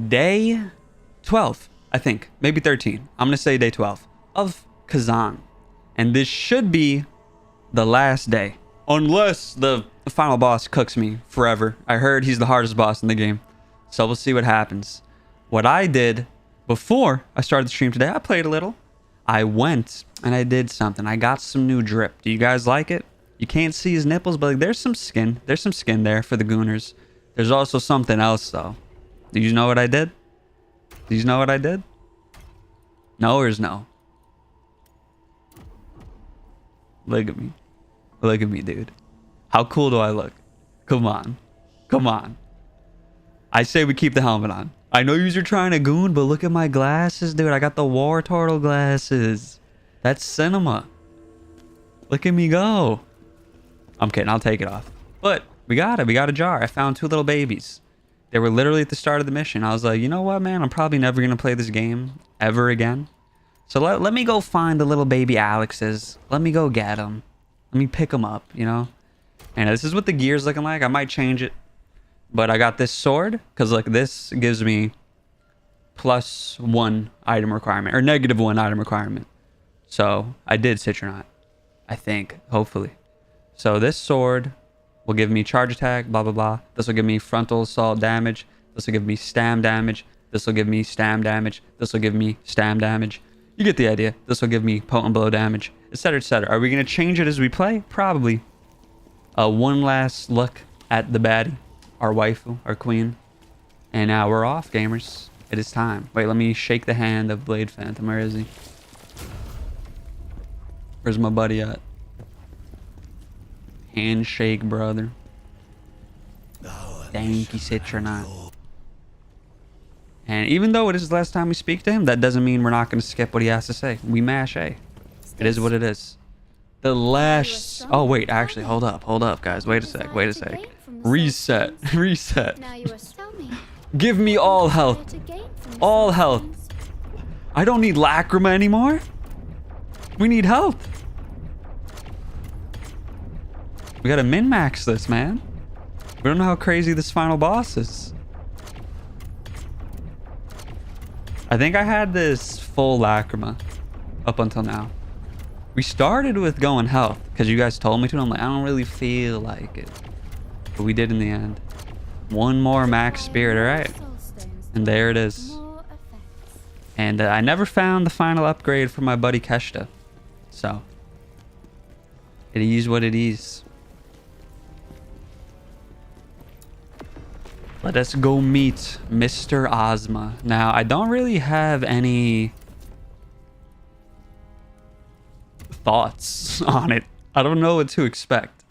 day 12, I think. Maybe 13. I'm going to say day 12 of Khazan. And this should be the last day. Unless the final boss cooks me forever. I heard he's the hardest boss in the game. So we'll see what happens. What I did before I started the stream today, I played a little. I went and I did something. I got some new drip. Do you guys like it? You can't see his nipples, but like, there's some skin. There's some skin there for the gooners. There's also something else, though. Do you know what I did? Do you know what I did? No or is no? Look at me. Look at me, dude. How cool do I look? Come on. Come on. I say we keep the helmet on. I know you're trying to goon, but look at my glasses, dude. I got the war turtle glasses. That's cinema. Look at me go. I'm kidding. I'll take it off. But we got it. We got a jar. I found 2 little babies. They were literally at the start of the mission. I was like, you know what, man? I'm probably never going to play this game ever again. So let me go find the little baby Alexes. Let me go get them. Let me pick them up, you know? And this is what the gear's looking like. I might change it. But I got this sword because like this gives me +1 item requirement or -1 item requirement. So I did Citronaut, I think, hopefully. So this sword will give me charge attack, blah, blah, blah. This will give me frontal assault damage. This will give me stam damage. This will give me stam damage. This will give me stam damage. You get the idea. This will give me potent blow damage, etc., etc. Are we going to change it as we play? Probably. One last look at the baddie, our waifu, our queen. And now we're off, gamers. It is time. Wait, let me shake the hand of Blade Phantom. Where is he? Where's my buddy at? Handshake, brother. Thank you, Citronaut. And even though it is the last time we speak to him, that doesn't mean we're not going to skip what he has to say. We mash A. It is what it is. The last... Oh, wait. Actually, hold up. Hold up, guys. Wait a sec. Wait a sec. Reset. Reset. Give me all health. All health. I don't need Lacrima anymore. We need health. We gotta min-max this, man. We don't know how crazy this final boss is. I think I had this full Lacrima up until now. We started with going health because you guys told me to. I'm like, I don't really feel like it. But we did in the end. 1 more max spirit, alright? And there it is. And I never found the final upgrade for my buddy Keshta. So, it is what it is. Let us go meet Mr. Ozma. Now, I don't really have any thoughts on it. I don't know what to expect.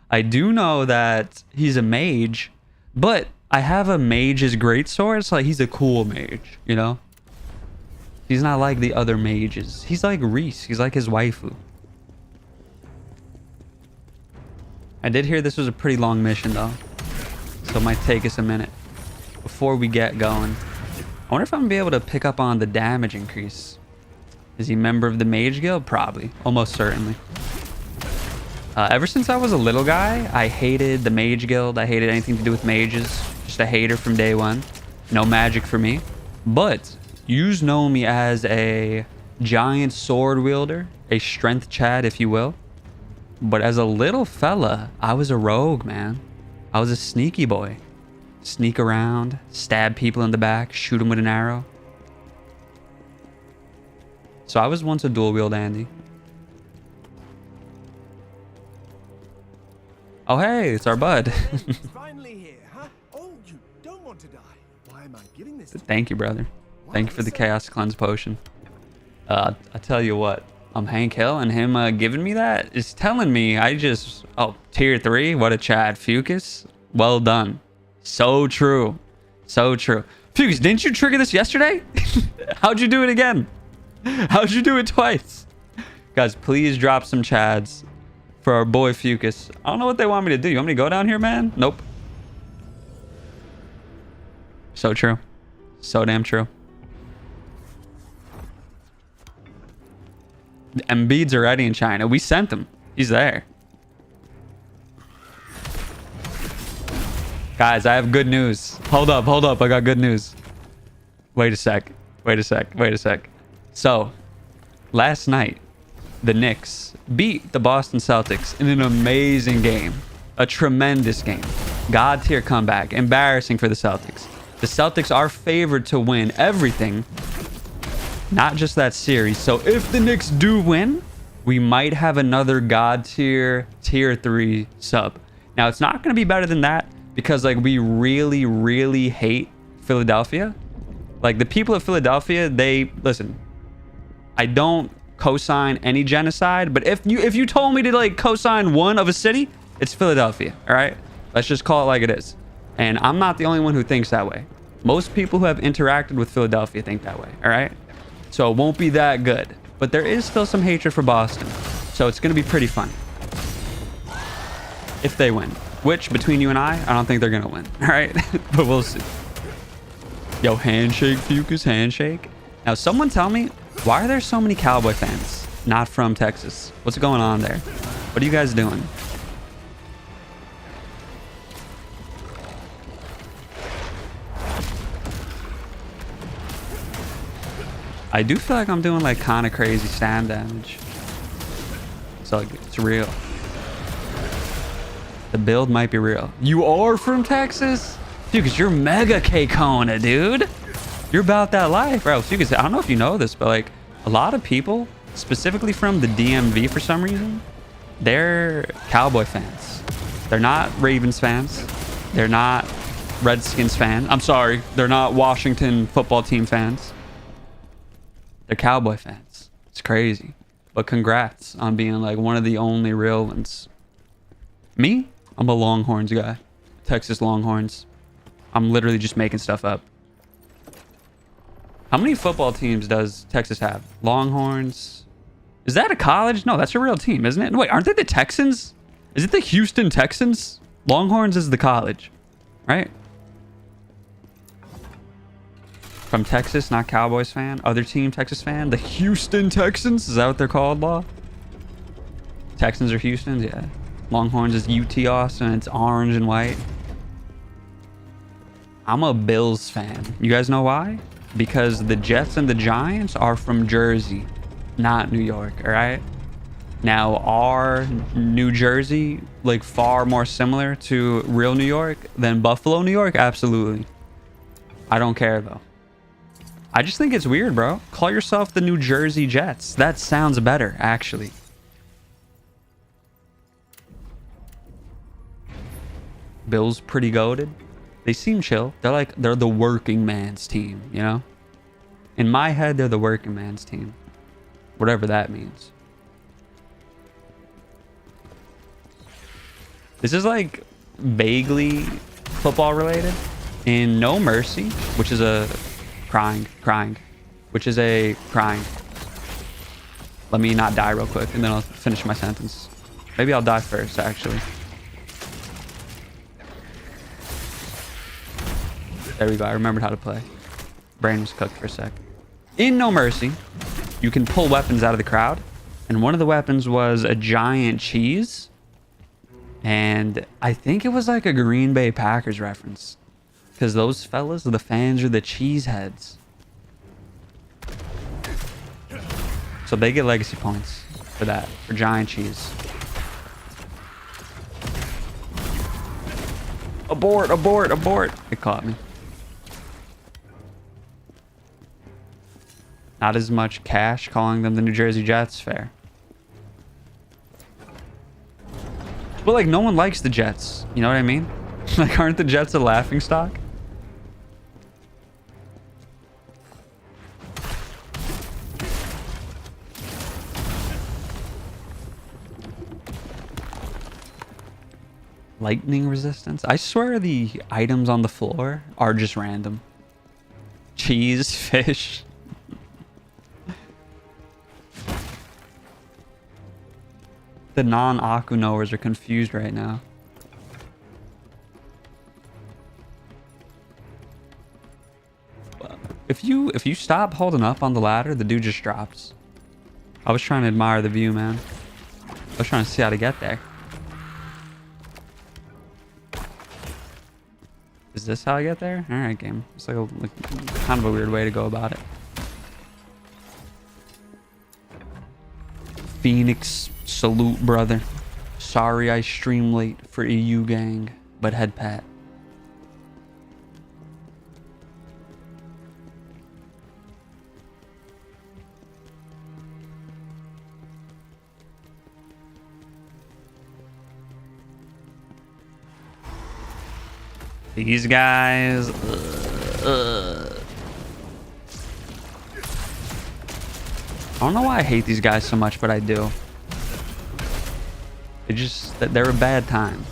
I do know that he's a mage, but I have a mage's greatsword. It's like he's a cool mage, you know? He's not like the other mages. He's like Reese. He's like his waifu. I did hear this was a pretty long mission, though. So it might take us a minute before we get going. I wonder if I'm going to be able to pick up on the damage increase. Is he a member of the Mage Guild? Probably. Almost certainly. Ever since I was a little guy, I hated the Mage Guild. I hated anything to do with mages. Just a hater from day one. No magic for me. But yous know me as a giant sword wielder. A strength Chad, if you will. But as a little fella, I was a rogue, man. I was a sneaky boy. Sneak around, stab people in the back, shoot them with an arrow. So I was once a dual wield Andy. Oh hey, it's our bud. Finally here, huh? Oh, you don't want to die. Why am I giving this? Thank you, brother. Thank you for the Chaos Cleanse potion. I tell you what, Hank Hill and him giving me that is telling me I just... Oh, tier 3? What a Chad. Fucus? Well done. So true. So true. Fuchs, didn't you trigger this yesterday? How'd you do it again? How'd you do it twice? Guys, please drop some Chads for our boy Fuchs. I don't know what they want me to do. You want me to go down here, man? Nope. So true. So damn true. Embiid's already in China. We sent him. He's there. Guys, I have good news. Hold up, hold up. I got good news. Wait a sec. Wait a sec. Wait a sec. So, last night, the Knicks beat the Boston Celtics in an amazing game. A tremendous game. God tier comeback. Embarrassing for the Celtics. The Celtics are favored to win everything, not just that series. So if the Knicks do win, we might have another God tier, tier 3 sub. Now, it's not going to be better than that because, like, we really, really hate Philadelphia. Like, the people of Philadelphia, they... Listen, I don't co-sign any genocide, but if you told me to, like, co-sign one of a city, it's Philadelphia, all right? Let's just call it like it is. And I'm not the only one who thinks that way. Most people who have interacted with Philadelphia think that way, all right? So it won't be that good. But there is still some hatred for Boston. So it's going to be pretty fun. If they win. Which, between you and I don't think they're going to win, all right? But we'll see. Yo, handshake, Fucus, handshake. Now, someone tell me, why are there so many Cowboy fans not from Texas? What's going on there? What are you guys doing? I do feel like I'm doing like kind of crazy stam damage. So like, it's real. The build might be real. You are from Texas? Dude, because you're mega K-Kona, dude. You're about that life, bro. Because I don't know if you know this, but like a lot of people, specifically from the DMV for some reason, they're Cowboy fans. They're not Ravens fans. They're not Redskins fans. I'm sorry. They're not Washington football team fans. They're Cowboy fans. It's crazy. But congrats on being like one of the only real ones. Me? I'm a Longhorns guy. Texas Longhorns. I'm literally just making stuff up. How many football teams does Texas have? Longhorns. Is that a college? No, that's a real team, isn't it? Wait, aren't they the Texans? Is it the Houston Texans? Longhorns is the college, right? From Texas, not Cowboys fan. Other team, Texas fan. The Houston Texans. Is that what they're called, Law? Texans are Houstons? Yeah. Longhorns is UT Austin. It's orange and white. I'm a Bills fan. You guys know why? Because the Jets and the Giants are from Jersey, not New York, all right? Now, are New Jersey like far more similar to real New York than Buffalo, New York? Absolutely. I don't care, though. I just think it's weird, bro. Call yourself the New Jersey Jets. That sounds better, actually. Bills pretty goated. They seem chill. They're the working man's team, you know? In my head, they're the working man's team. Whatever that means. This is like vaguely football related. In No Mercy, which is a crying. Let me not die real quick and then I'll finish my sentence. Maybe I'll die first, actually. There we go. I remembered how to play. Brain was cooked for a sec. In No Mercy, you can pull weapons out of the crowd. And one of the weapons was a giant cheese. And I think it was like a Green Bay Packers reference. Because those fellas, the fans, are the cheese heads. So they get legacy points for that, for giant cheese. Abort, abort, abort. It caught me. Not as much cash calling them the New Jersey Jets. Fair. But like, no one likes the Jets. You know what I mean? Like, aren't the Jets a laughingstock? Lightning resistance? I swear the items on the floor are just random. Cheese, fish. The non-Aku knowers are confused right now. If you stop holding up on the ladder, the dude just drops. I was trying to admire the view, man. I was trying to see how to get there. Is this how I get there? All right, game. It's like kind of a weird way to go about it. Phoenix, salute, brother. Sorry I stream late for EU gang, but head pat. These guys. I don't know why I hate these guys so much, but I do. They're a bad time.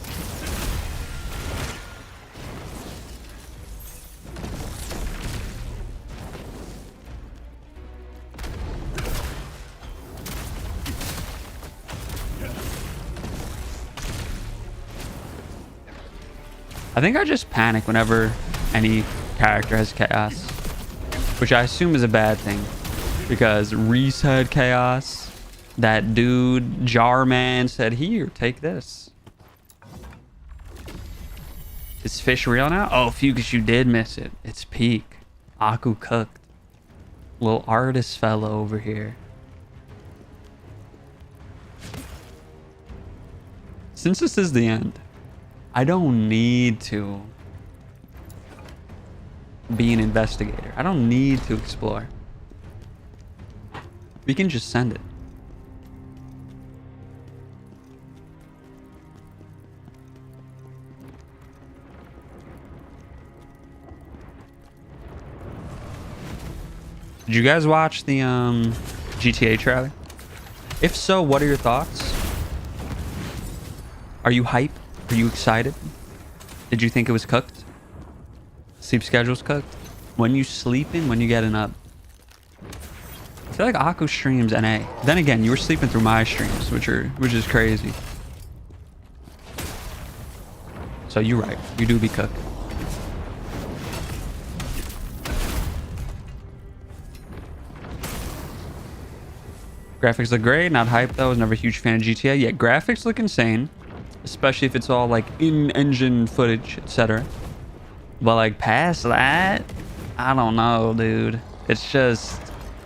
I think I just panic whenever any character has chaos, which I assume is a bad thing. Because Reese had chaos. That dude, Jarman, said, here, take this. Is fish real now? Oh, Fugus, you did miss it. It's peak. Aku cooked. Little artist fella over here. Since this is the end, I don't need to be an investigator. I don't need to explore. We can just send it. Did you guys watch the GTA trailer? If so, what are your thoughts? Are you hype? Are you excited? Did you think it was cooked? Sleep schedule's cooked? When you sleeping? When you getting up? I feel like Aku streams NA. Then again, you were sleeping through my streams, which is crazy. So you're right. You do be cooked. Graphics look great. Not hype though. I was never a huge fan of GTA. Yeah, graphics look insane, especially if it's all like in-engine footage, etc. But like past that, I don't know, dude. It's just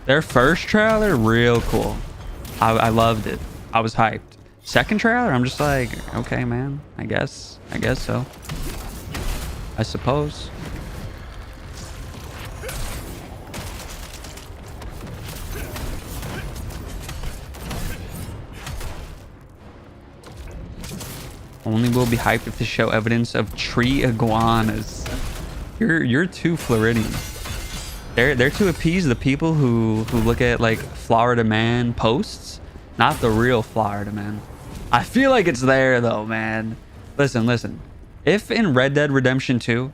their first trailer, real cool. I loved it. I was hyped. Second trailer, I'm just like, okay, man. I guess so. I suppose. Only will be hyped if they show evidence of tree iguanas. You're too Floridian. They're to appease the people who look at like Florida Man posts, not the real Florida Man. I feel like it's there though, man. Listen. If in Red Dead Redemption 2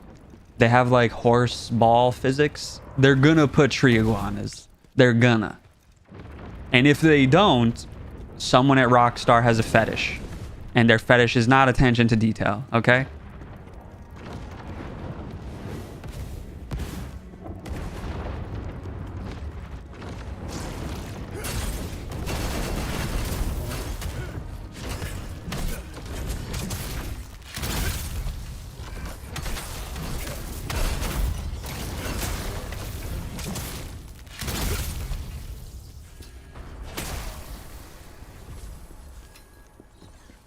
they have like horse ball physics, they're gonna put tree iguanas. They're gonna. And if they don't, someone at Rockstar has a fetish. And their fetish is not attention to detail, okay?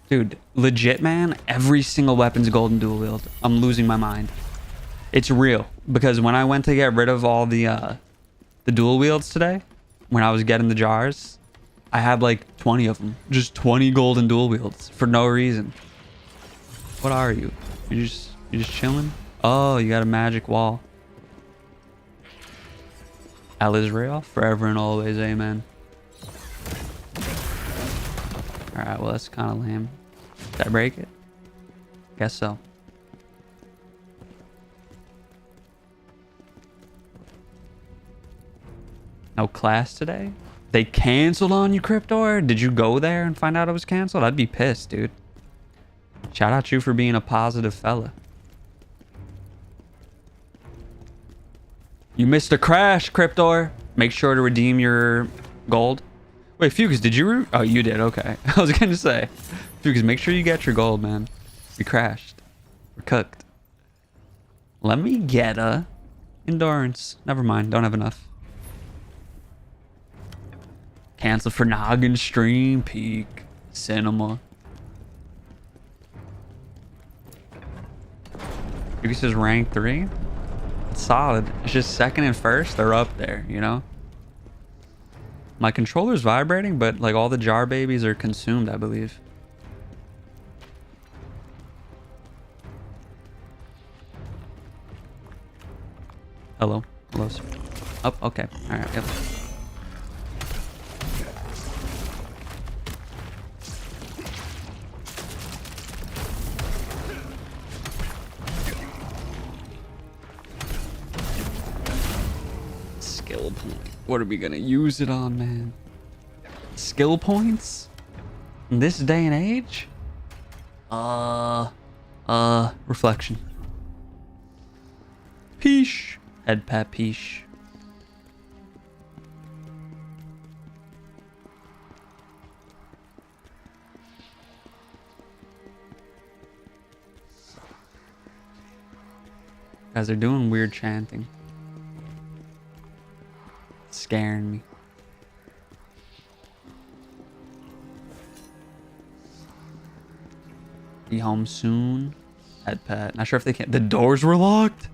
Dude, legit, man, every single weapon's golden dual wield. I'm losing my mind. It's real. Because when I went to get rid of all the dual wields today, when I was getting the jars, I had like 20 of them. Just 20 golden dual wields for no reason. What are you? You just chilling? Oh, you got a magic wall. El Israel, forever and always, amen. Alright, well, that's kind of lame. Did I break it? Guess so. No class today? They canceled on you, Cryptor? Did you go there and find out it was canceled? I'd be pissed, dude. Shout out to you for being a positive fella. You missed a crash, Cryptor. Make sure to redeem your gold. Wait, Fugus, did you? Oh, you did. Okay. I was going to say. Fugus, make sure you get your gold, man. We crashed. We're cooked. Let me get a endurance. Never mind. Don't have enough. Cancel for Noggin stream. Peak. Cinema. This is rank 3. It's solid. It's just second and first. They're up there, you know? My controller's vibrating, but like all the jar babies are consumed, I believe. Hello. Hello, sir. Oh, okay. All right. Yep. Skill point. What are we gonna use it on, man? Skill points? In this day and age? Reflection. Peesh. Head pat peesh. Guys, they're doing weird chanting. It's scaring me. Be home soon. Head pat. Not sure if they can. The doors were locked?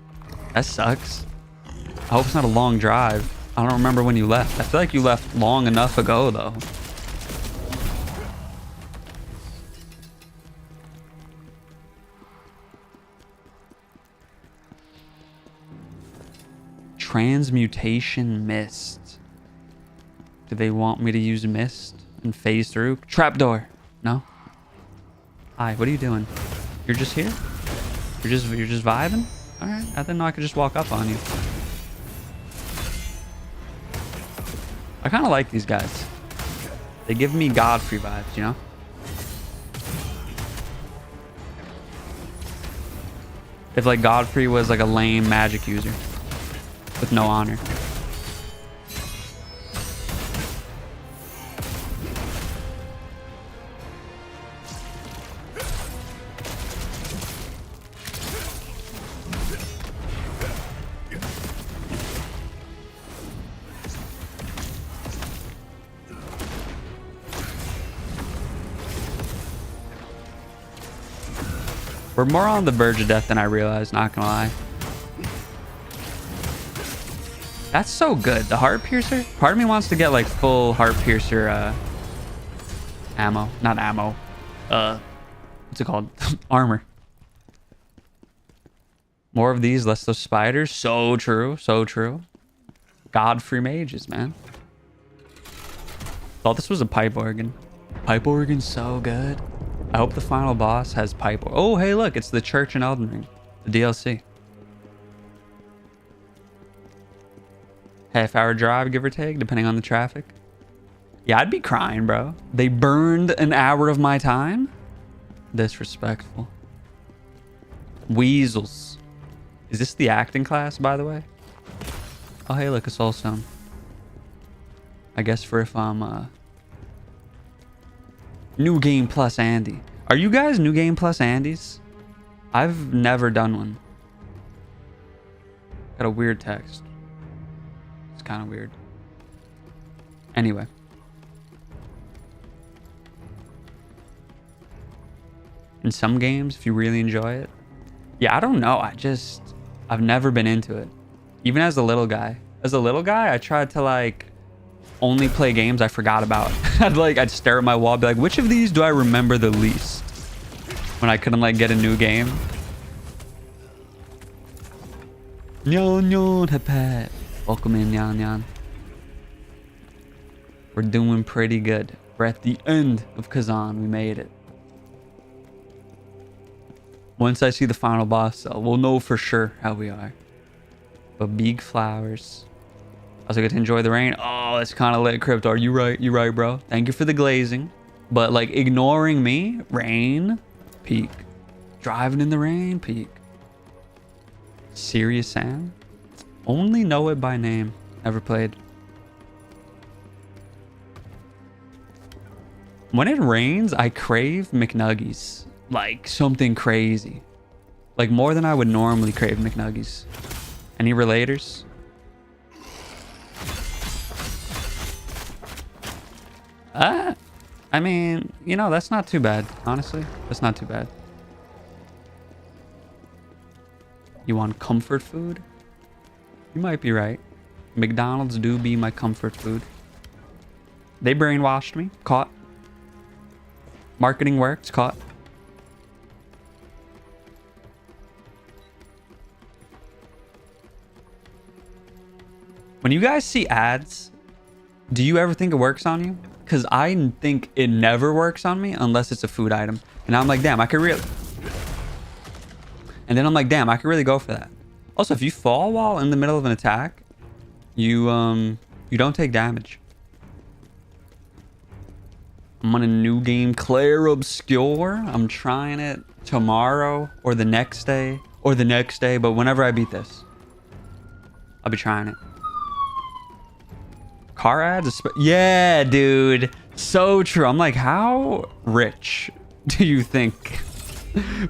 That sucks. I hope it's not a long drive. I don't remember when you left. I feel like you left long enough ago, though. Transmutation mist. Do they want me to use mist and phase through? Trapdoor. No? Hi, what are you doing? You're just here? You're just vibing? Alright, I didn't know I could just walk up on you. I kind of like these guys. They give me Godfrey vibes, you know? If like Godfrey was like a lame magic user with no honor. We're more on the verge of death than I realized, not gonna lie. That's so good. The heart piercer? Part of me wants to get like full heart piercer ammo. Not ammo. What's it called? Armor. More of these, less those spiders. So true. So true. Godfrey mages, man. Thought this was a pipe organ. Pipe organ's so good. I hope the final boss has pipe. Oh, hey, look, it's the church in Elden Ring, the DLC. Half-hour drive, give or take, depending on the traffic. Yeah, I'd be crying, bro. They burned an hour of my time? Disrespectful. Weasels. Is this the acting class, by the way? Oh, hey, look, a soul stone. I guess for if I'm, New Game Plus Andy. Are you guys New Game Plus Andys? I've never done one. Got a weird text. It's kind of weird. Anyway. In some games, if you really enjoy it. Yeah, I don't know. I've never been into it. Even as a little guy. As a little guy, I tried to like only play games I forgot about. I'd stare at my wall, be like, which of these do I remember the least? When I couldn't like get a new game. Nyan nyan hapat. Welcome in, Nyan Nyan. We're doing pretty good. We're at the end of Khazan. We made it. Once I see the final boss cell, we'll know for sure how we are. But big flowers. Also get to enjoy the rain. Oh, it's kind of lit, Crypto. You right, bro. Thank you for the glazing. But like ignoring me, rain, peak. Driving in the rain, peak. Serious Sam? Only know it by name. Never played. When it rains, I crave McNuggies. Like something crazy. Like more than I would normally crave McNuggies. Any relators? I mean, you know, that's not too bad. Honestly, that's not too bad. You want comfort food? You might be right. McDonald's do be my comfort food. They brainwashed me. Caught. Marketing works. Caught. When you guys see ads, do you ever think it works on you? Because I think it never works on me unless it's a food item. And I'm like, damn, I could really... And then I'm like, damn, I could really go for that. Also, if you fall while in the middle of an attack, you don't take damage. I'm on a new game, Claire Obscure. I'm trying it tomorrow or the next day or the next day. But whenever I beat this, I'll be trying it. Car ads? Yeah, dude. So true. I'm like, how rich do you think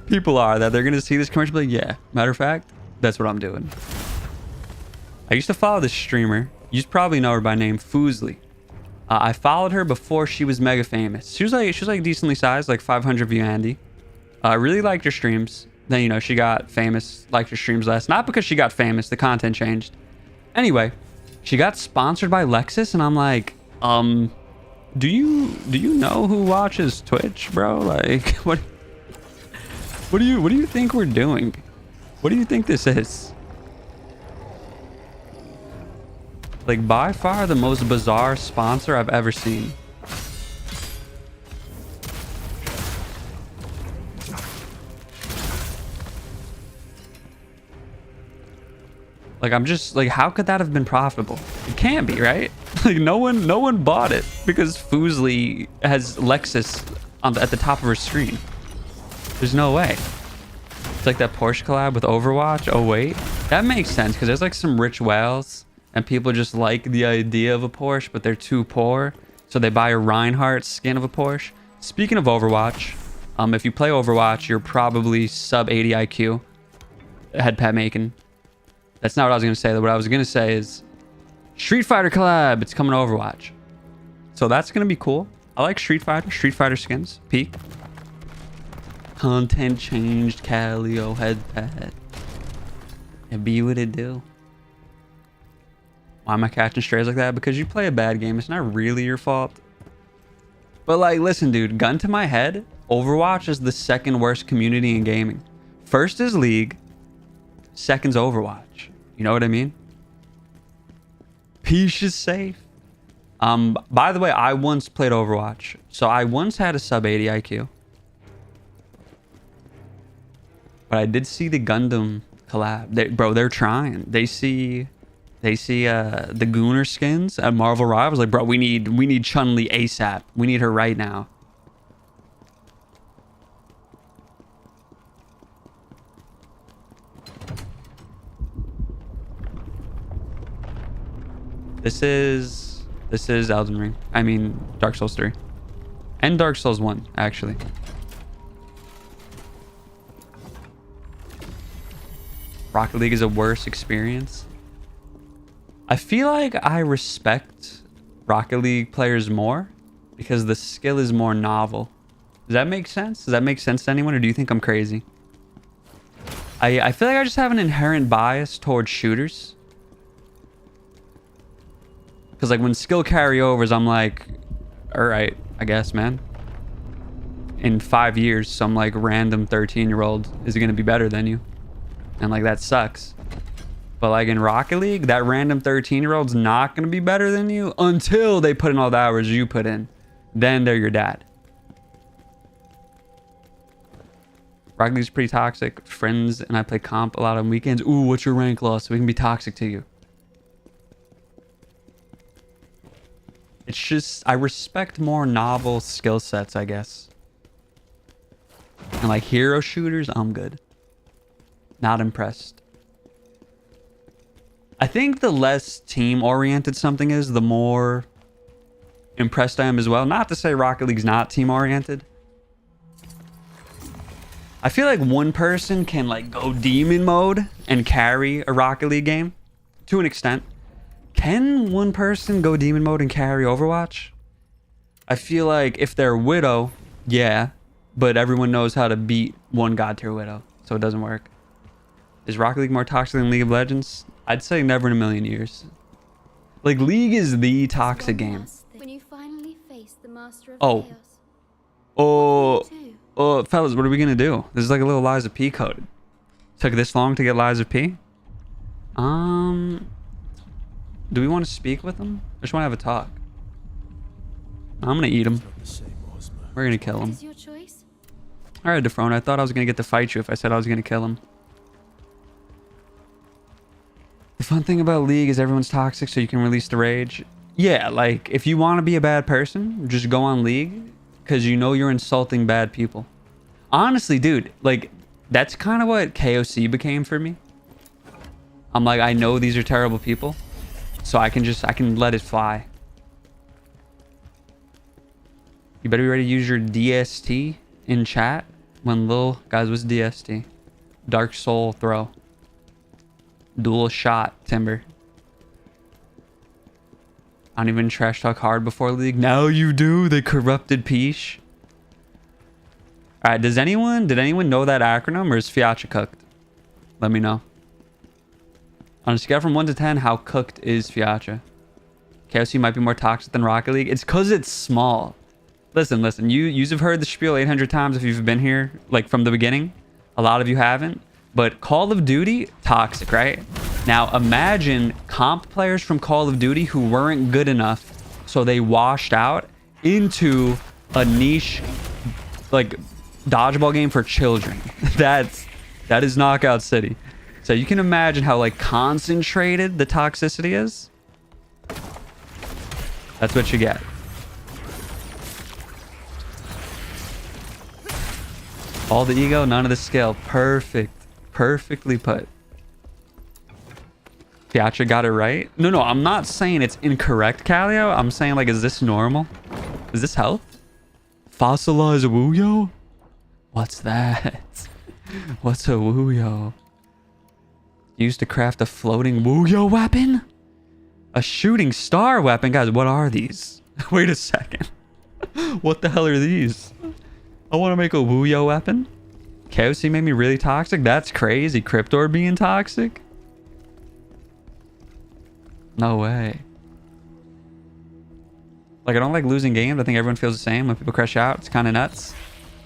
people are that they're going to see this commercial? Like, yeah, matter of fact, that's what I'm doing. I used to follow this streamer. You probably know her by name, Foozly. I followed her before she was mega famous. She was like decently sized, like 500 view Andy. I really liked her streams. Then, you know, she got famous, liked her streams less. Not because she got famous, the content changed. Anyway, she got sponsored by Lexus, and I'm like, do you know who watches Twitch, bro? Like, what do you think we're doing? What do you think this is? Like, by far the most bizarre sponsor I've ever seen. Like, I'm just like, how could that have been profitable? It can't be, right? Like, no one bought it because Foozly has Lexus at the top of her screen. There's no way. It's like that Porsche collab with Overwatch. Oh wait, that makes sense because there's like some rich whales and people just like the idea of a Porsche, but they're too poor, so they buy a Reinhardt skin of a Porsche. Speaking of Overwatch, if you play Overwatch, you're probably sub 80 IQ. Head pat making. That's not what I was gonna say. What I was gonna say is Street Fighter collab. It's coming to Overwatch, so that's gonna be cool. I like Street Fighter skins. Peak. Content changed. Calio head pat. It be what it do. Why am I catching strays like that? Because you play a bad game. It's not really your fault. But like, listen, dude. Gun to my head. Overwatch is the second worst community in gaming. First is League. Second's Overwatch. You know what I mean? Peace is safe. By the way, I once played Overwatch. So I once had a sub 80 IQ. But I did see the Gundam collab. Bro, they're trying. They see the Gooner skins at Marvel Rivals. Like, bro, we need Chun-Li ASAP. We need her right now. This is Elden Ring. I mean, Dark Souls 3. And Dark Souls 1, actually. Rocket League is a worse experience. I feel like I respect Rocket League players more because the skill is more novel. Does that make sense? Does that make sense to anyone, or do you think I'm crazy? I feel like I just have an inherent bias towards shooters. Because like when skill carryovers, I'm like, all right, I guess, man. In 5 years, some like random 13-year-old is going to be better than you. And like that sucks. But like in Rocket League, that random 13-year-old's not going to be better than you until they put in all the hours you put in. Then they're your dad. Rocket League's pretty toxic. Friends and I play comp a lot on weekends. Ooh, what's your rank loss? So we can be toxic to you. It's just, I respect more novel skill sets, I guess. And like hero shooters, I'm good. Not impressed. I think the less team-oriented something is, the more impressed I am as well. Not to say Rocket League's not team-oriented. I feel like one person can like go demon mode and carry a Rocket League game to an extent. Can one person go demon mode and carry Overwatch? I feel like if they're Widow, yeah, but everyone knows how to beat one god tier Widow, so it doesn't work. Is Rocket League more toxic than League of Legends? I'd say never in a million years. Like, League is the toxic game. When you finally face the master of Oh. chaos. Oh, fellas, what are we gonna do? This is like a little Lies of P code. Took this long to get Lies of P? Do we want to speak with him? I just want to have a talk. I'm gonna eat him. Not the same, Ozma. We're gonna kill him. Is your choice? Alright, Defrone, I thought I was gonna get to fight you if I said I was gonna kill him. The fun thing about League is everyone's toxic, so you can release the rage. Yeah, like, if you want to be a bad person, just go on League, because you know you're insulting bad people. Honestly, dude, like, that's kind of what KOC became for me. I'm like, I know these are terrible people, so I can let it fly. You better be ready to use your DST in chat when Lil, guys, what's DST? Dark Soul Throw. Dual shot, Timber. I don't even trash talk hard before League. Now you do, the corrupted peach. Alright, did anyone know that acronym, or is Fiacha cooked? Let me know. On a scale from 1 to 10, how cooked is Fiacha? KOC might be more toxic than Rocket League. It's because it's small. Listen, you've heard the spiel 800 times if you've been here, like, from the beginning. A lot of you haven't. But Call of Duty, toxic, right? Now, imagine comp players from Call of Duty who weren't good enough, so they washed out into a niche, like, dodgeball game for children. That is Knockout City. So you can imagine how, like, concentrated the toxicity is. That's what you get. All the ego, none of the skill. Perfect. Perfectly put. Fiatra got it right. No, I'm not saying it's incorrect, Calio. I'm saying, like, is this normal? Is this health? Fossilize Wuyo? What's that? What's a Wuyo? Used to craft a floating Wuyo weapon? A shooting star weapon? Guys, what are these? Wait a second. What the hell are these? I want to make a Wuyo weapon? KOC made me really toxic? That's crazy. Cryptor being toxic? No way. Like, I don't like losing games. I think everyone feels the same when people crash out. It's kind of nuts.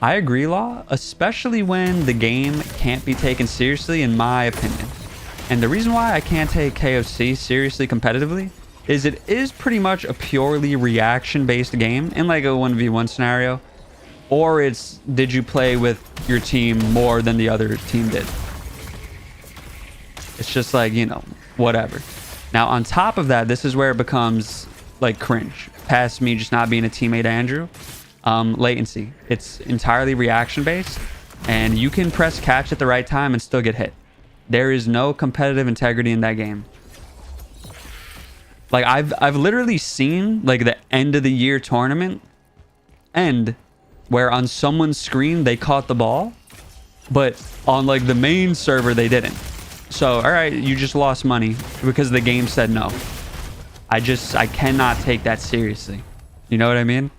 I agree, Law, especially when the game can't be taken seriously, in my opinion. And the reason why I can't take KOC seriously competitively is it is pretty much a purely reaction-based game in, like, a 1v1 scenario. Or it's, did you play with your team more than the other team did? It's just like, you know, whatever. Now, on top of that, this is where it becomes, like, cringe. Past me just not being a teammate, Andrew. Latency. It's entirely reaction-based, and you can press catch at the right time and still get hit. There is no competitive integrity in that game. Like, I've literally seen, like, the end of the year tournament end where on someone's screen they caught the ball, but on, like, the main server they didn't. So, all right, you just lost money because the game said no. I cannot take that seriously. You know what I mean?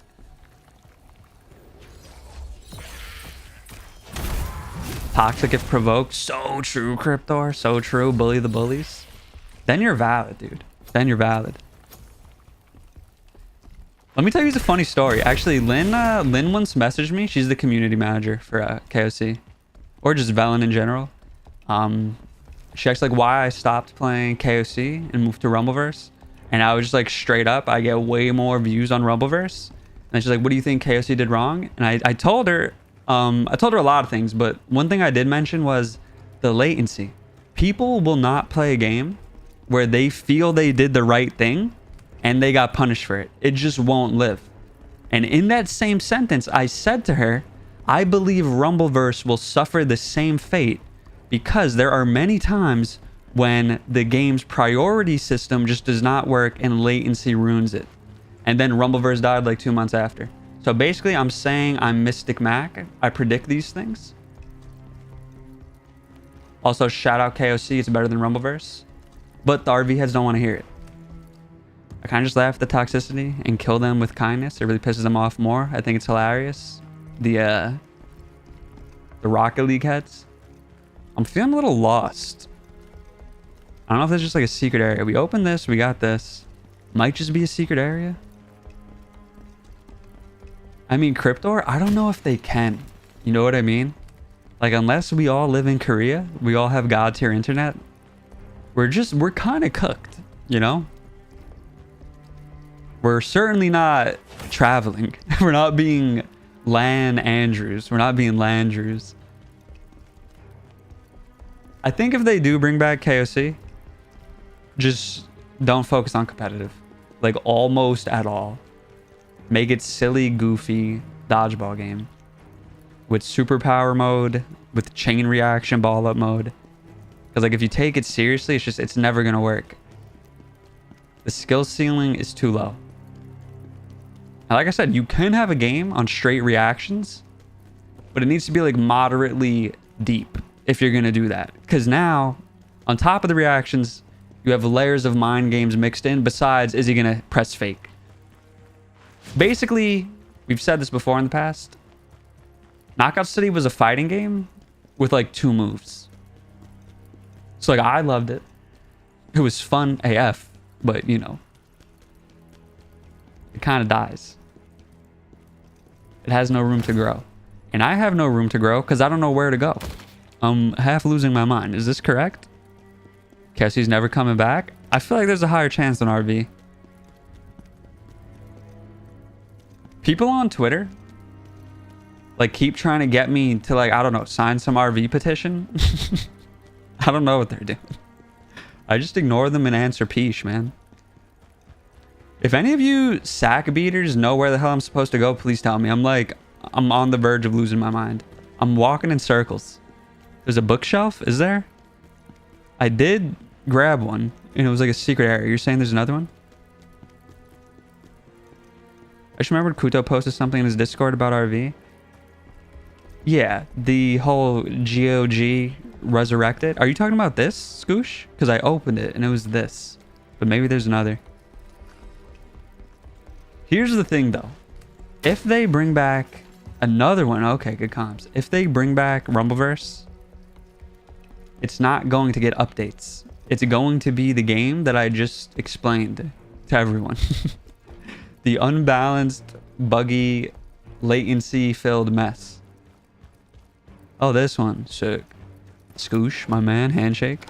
Toxic if provoked. So true, Cryptor. So true. Bully the bullies. Then you're valid, dude. Then you're valid. Let me tell you a funny story. Actually, Lynn once messaged me. She's the community manager for KOC. Or just Velen in general. She asked, like, why I stopped playing KOC and moved to Rumbleverse. And I was just like, straight up, I get way more views on Rumbleverse. And she's like, what do you think KOC did wrong? And I told her, a lot of things, but one thing I did mention was the latency. People will not play a game where they feel they did the right thing and they got punished for it. It just won't live. And in that same sentence, I said to her, I believe Rumbleverse will suffer the same fate because there are many times when the game's priority system just does not work and latency ruins it. And then Rumbleverse died like 2 months after. So basically, I'm saying I'm Mystic Mac. I predict these things. Also, shout out KOC. It's better than Rumbleverse. But the RV heads don't want to hear it. I kind of just laugh at the toxicity and kill them with kindness. It really pisses them off more. I think it's hilarious. The Rocket League heads. I'm feeling a little lost. I don't know if there's just like a secret area. We opened this. We got this. Might just be a secret area. I mean, Cryptor, I don't know if they can. You know what I mean? Like, unless we all live in Korea, we all have God tier internet. We're kind of cooked, you know? We're certainly not traveling. We're not being Lan Andrews. We're not being Landrews. I think if they do bring back KOC, just don't focus on competitive. Like, almost at all. Make it silly, goofy dodgeball game. With superpower mode, with chain reaction ball up mode. Because, like, if you take it seriously, it's never going to work. The skill ceiling is too low. And like I said, you can have a game on straight reactions, but it needs to be, like, moderately deep if you're going to do that. Because now, on top of the reactions, you have layers of mind games mixed in. Besides, is he going to press fake? Basically, we've said this before in the past. Knockout City was a fighting game with like 2 moves. So like, I loved it. It was fun AF, but you know, it kind of dies. It has no room to grow. And I have no room to grow because I don't know where to go. I'm half losing my mind. Is this correct? Cassie's never coming back? I feel like there's a higher chance than RV. People on Twitter like keep trying to get me to, like, I don't know, sign some RV petition. I don't know what they're doing. I just ignore them and answer peesh, man. If any of you sack beaters know where the hell I'm supposed to go, please tell me. I'm on the verge of losing my mind. I'm walking in circles. There's a bookshelf, is there? I did grab one and it was like a secret area. You're saying there's another one? I just remembered Kuto posted something in his Discord about RV. Yeah, the whole GOG resurrected. Are you talking about this, Scoosh? Because I opened it and it was this. But maybe there's another. Here's the thing, though. If they bring back another one... Okay, good comms. If they bring back Rumbleverse, it's not going to get updates. It's going to be the game that I just explained to everyone. The unbalanced, buggy, latency-filled mess. Oh, this one. Sick. Scoosh, my man. Handshake.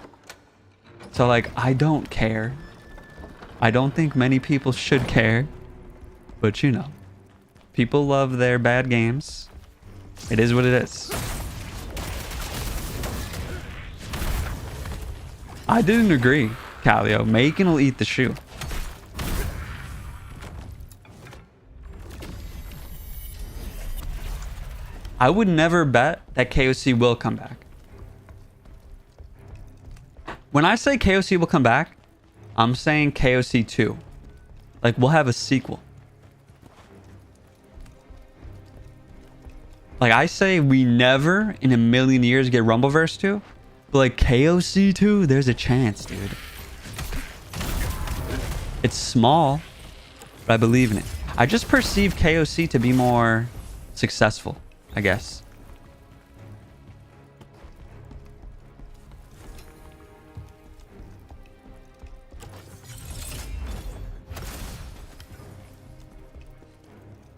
So, like, I don't care. I don't think many people should care. But, you know. People love their bad games. It is what it is. I didn't agree, Calio. Macon will eat the shoe. I would never bet that KOC will come back. When I say KOC will come back, I'm saying KOC 2. Like, we'll have a sequel. Like, I say we never in a million years get Rumbleverse 2. But, like, KOC 2, there's a chance, dude. It's small, but I believe in it. I just perceive KOC to be more successful, I guess.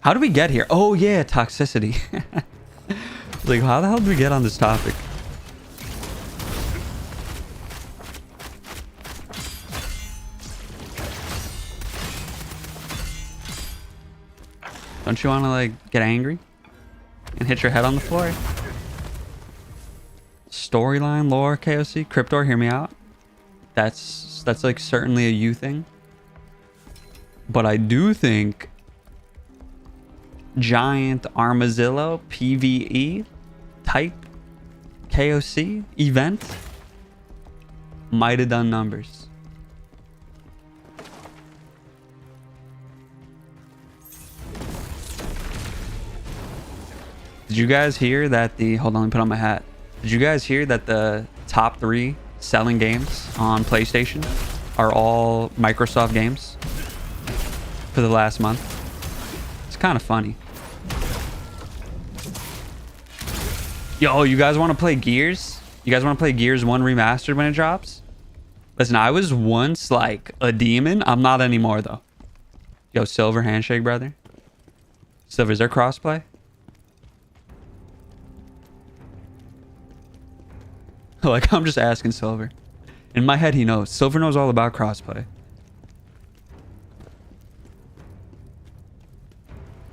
How do we get here? Oh yeah, toxicity. Like, how the hell did we get on this topic? Don't you want to, like, get angry and hit your head on the floor? Storyline, lore, KOC, Cryptor, hear me out. That's like certainly a you thing. But I do think giant armadillo PvE type KOC event might have done numbers. Did you guys hear that hold on, let me put on my hat. Did you guys hear that the top 3 selling games on PlayStation are all Microsoft games for the last month. It's kind of funny. Yo, you guys want to play Gears? You guys want to play Gears 1 Remastered when it drops? Listen, I was once like a demon. I'm not anymore though. Yo, Silver, handshake, brother. Silver, is there crossplay? Like, I'm just asking Silver. In my head, he knows. Silver knows all about crossplay.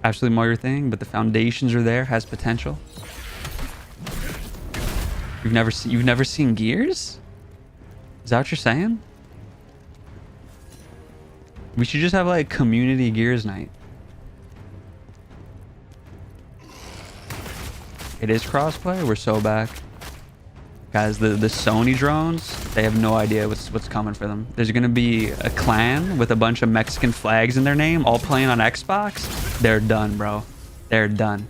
Absolutely more your thing, but the foundations are there. Has potential. You've never seen Gears? Is that what you're saying? We should just have like community Gears night. It is crossplay. We're so back. Guys, the Sony drones, they have no idea what's coming for them. There's gonna be a clan with a bunch of Mexican flags in their name, all playing on Xbox. They're done, bro. They're done.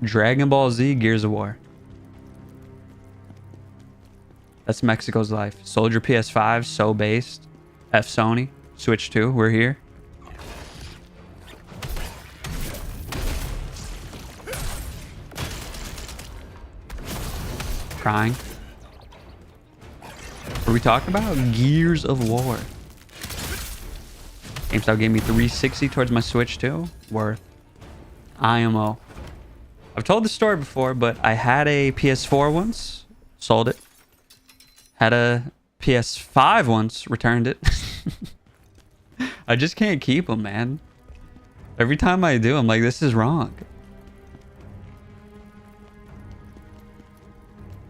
Dragon Ball Z, Gears of War. That's Mexico's life. Soldier PS5, so based. F Sony, Switch 2, we're here. Crying. What are we talking about? Gears of War. GameStop gave me 360 towards my Switch 2. Worth. IMO. I've told this story before, but I had a PS4 once. Sold it. Had a PS5 once. Returned it. I just can't keep them, man. Every time I do, I'm like, this is wrong.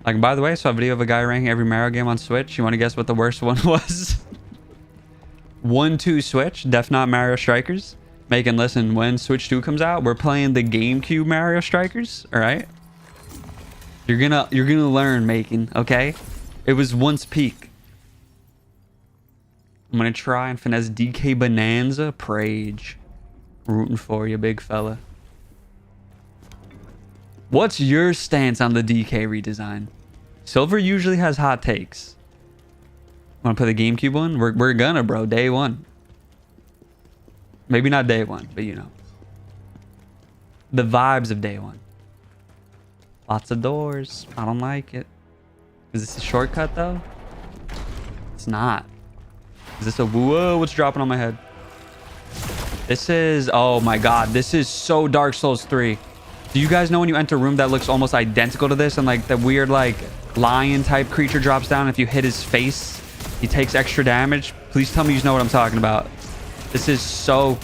Like, by the way, I saw a video of a guy ranking every Mario game on Switch. You want to guess what the worst one was? 1-2 Switch, Def Not Mario Strikers. Megan, listen, when Switch 2 comes out, we're playing the GameCube Mario Strikers, all right? You're gonna learn, Megan, okay? It was once peak. I'm gonna try and finesse DK Bonanza, Prage. Rooting for you, big fella. What's your stance on the DK redesign? Silver usually has hot takes. Want to play the GameCube one? We're gonna, bro. Day one. Maybe not day one, but you know. The vibes of day one. Lots of doors. I don't like it. Is this a shortcut though? It's not. Is this a whoa? What's dropping on my head? This is, oh my god, this is so Dark Souls 3. Do you guys know when you enter a room that looks almost identical to this, and like the weird like lion type creature drops down? If you hit his face, he takes extra damage. Please tell me you know what I'm talking about. This is so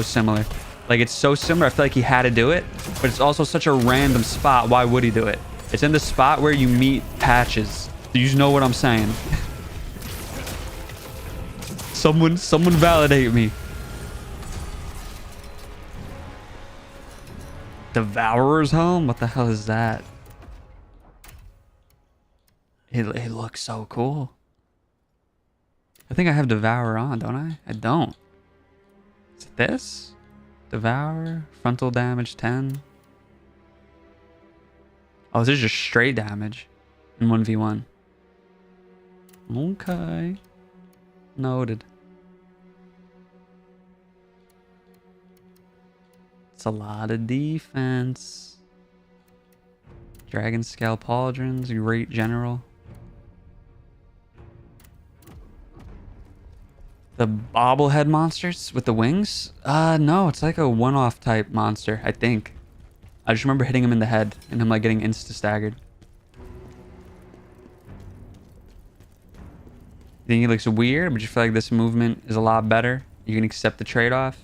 similar. Like, it's so similar. I feel like he had to do it, but it's also such a random spot. Why would he do it? It's in the spot where you meet Patches. Do you know what I'm saying? Someone validate me. Devourer's Home? What the hell is that? It looks so cool. I think I have Devourer on, don't I? I don't. Is it this? Devourer, frontal damage 10. Oh, this is just straight damage in 1v1. Okay. Noted. It's a lot of defense. Dragon Scale Pauldrons, great general. The bobblehead monsters with the wings? No, it's like a one-off type monster, I think. I just remember hitting him in the head and him like getting insta-staggered. You think he looks weird, but you feel like this movement is a lot better? You can accept the trade-off?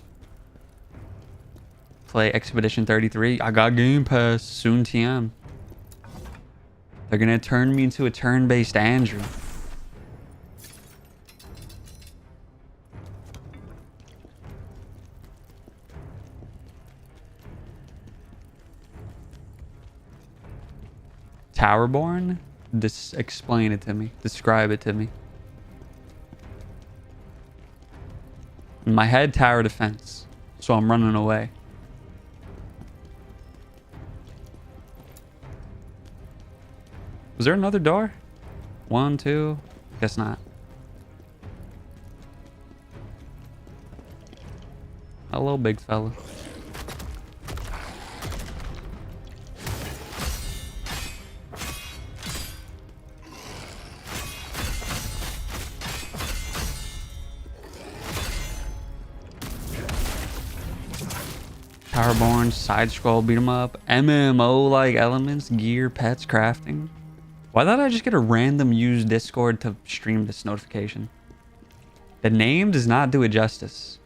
Play Expedition 33. I got Game Pass. Soon TM. They're gonna turn me into a turn-based Andrew. Towerborn? Explain it to me. Describe it to me. In my head, tower defense. So I'm running away. Was there another door? 1, 2. Guess not. Hello, big fella. Powerborn, side scroll, beat 'em up, MMO like elements, gear, pets, crafting. Why did I just get a random use Discord to stream this notification? The name does not do it justice.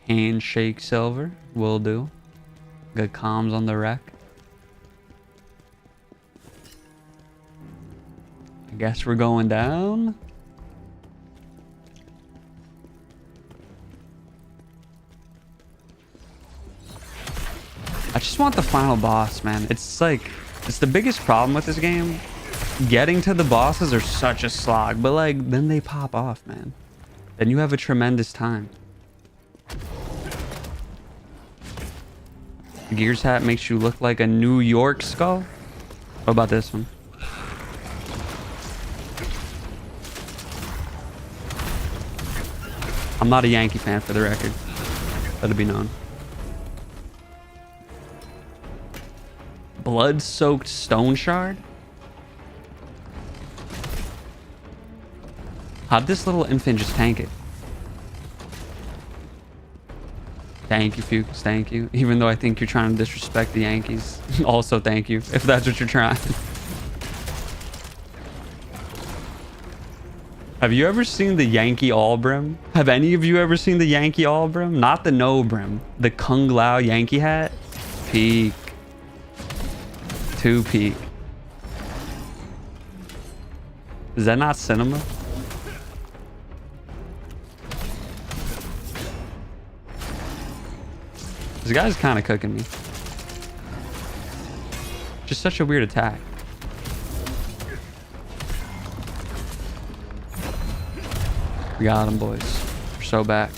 Handshake silver will do. Good comms on the wreck. I guess we're going down. I just want the final boss, man. It's like, it's the biggest problem with this game. Getting to the bosses are such a slog, but like, then they pop off, man. Then you have a tremendous time. Gears hat makes you look like a New York skull. What about this one? I'm not a Yankee fan, for the record. Let it be known. Blood-soaked stone shard? How'd this little infant just tank it? Thank you, Fuchs. Thank you. Even though I think you're trying to disrespect the Yankees. Also, thank you, if that's what you're trying. Have you ever seen the Yankee all brim? Have any of you ever seen the Yankee all brim? Not the no brim. The Kung Lao Yankee hat? Peak. Too peak. Is that not cinema? This guy's kind of cooking me. Just such a weird attack. We got him, boys. We're so back.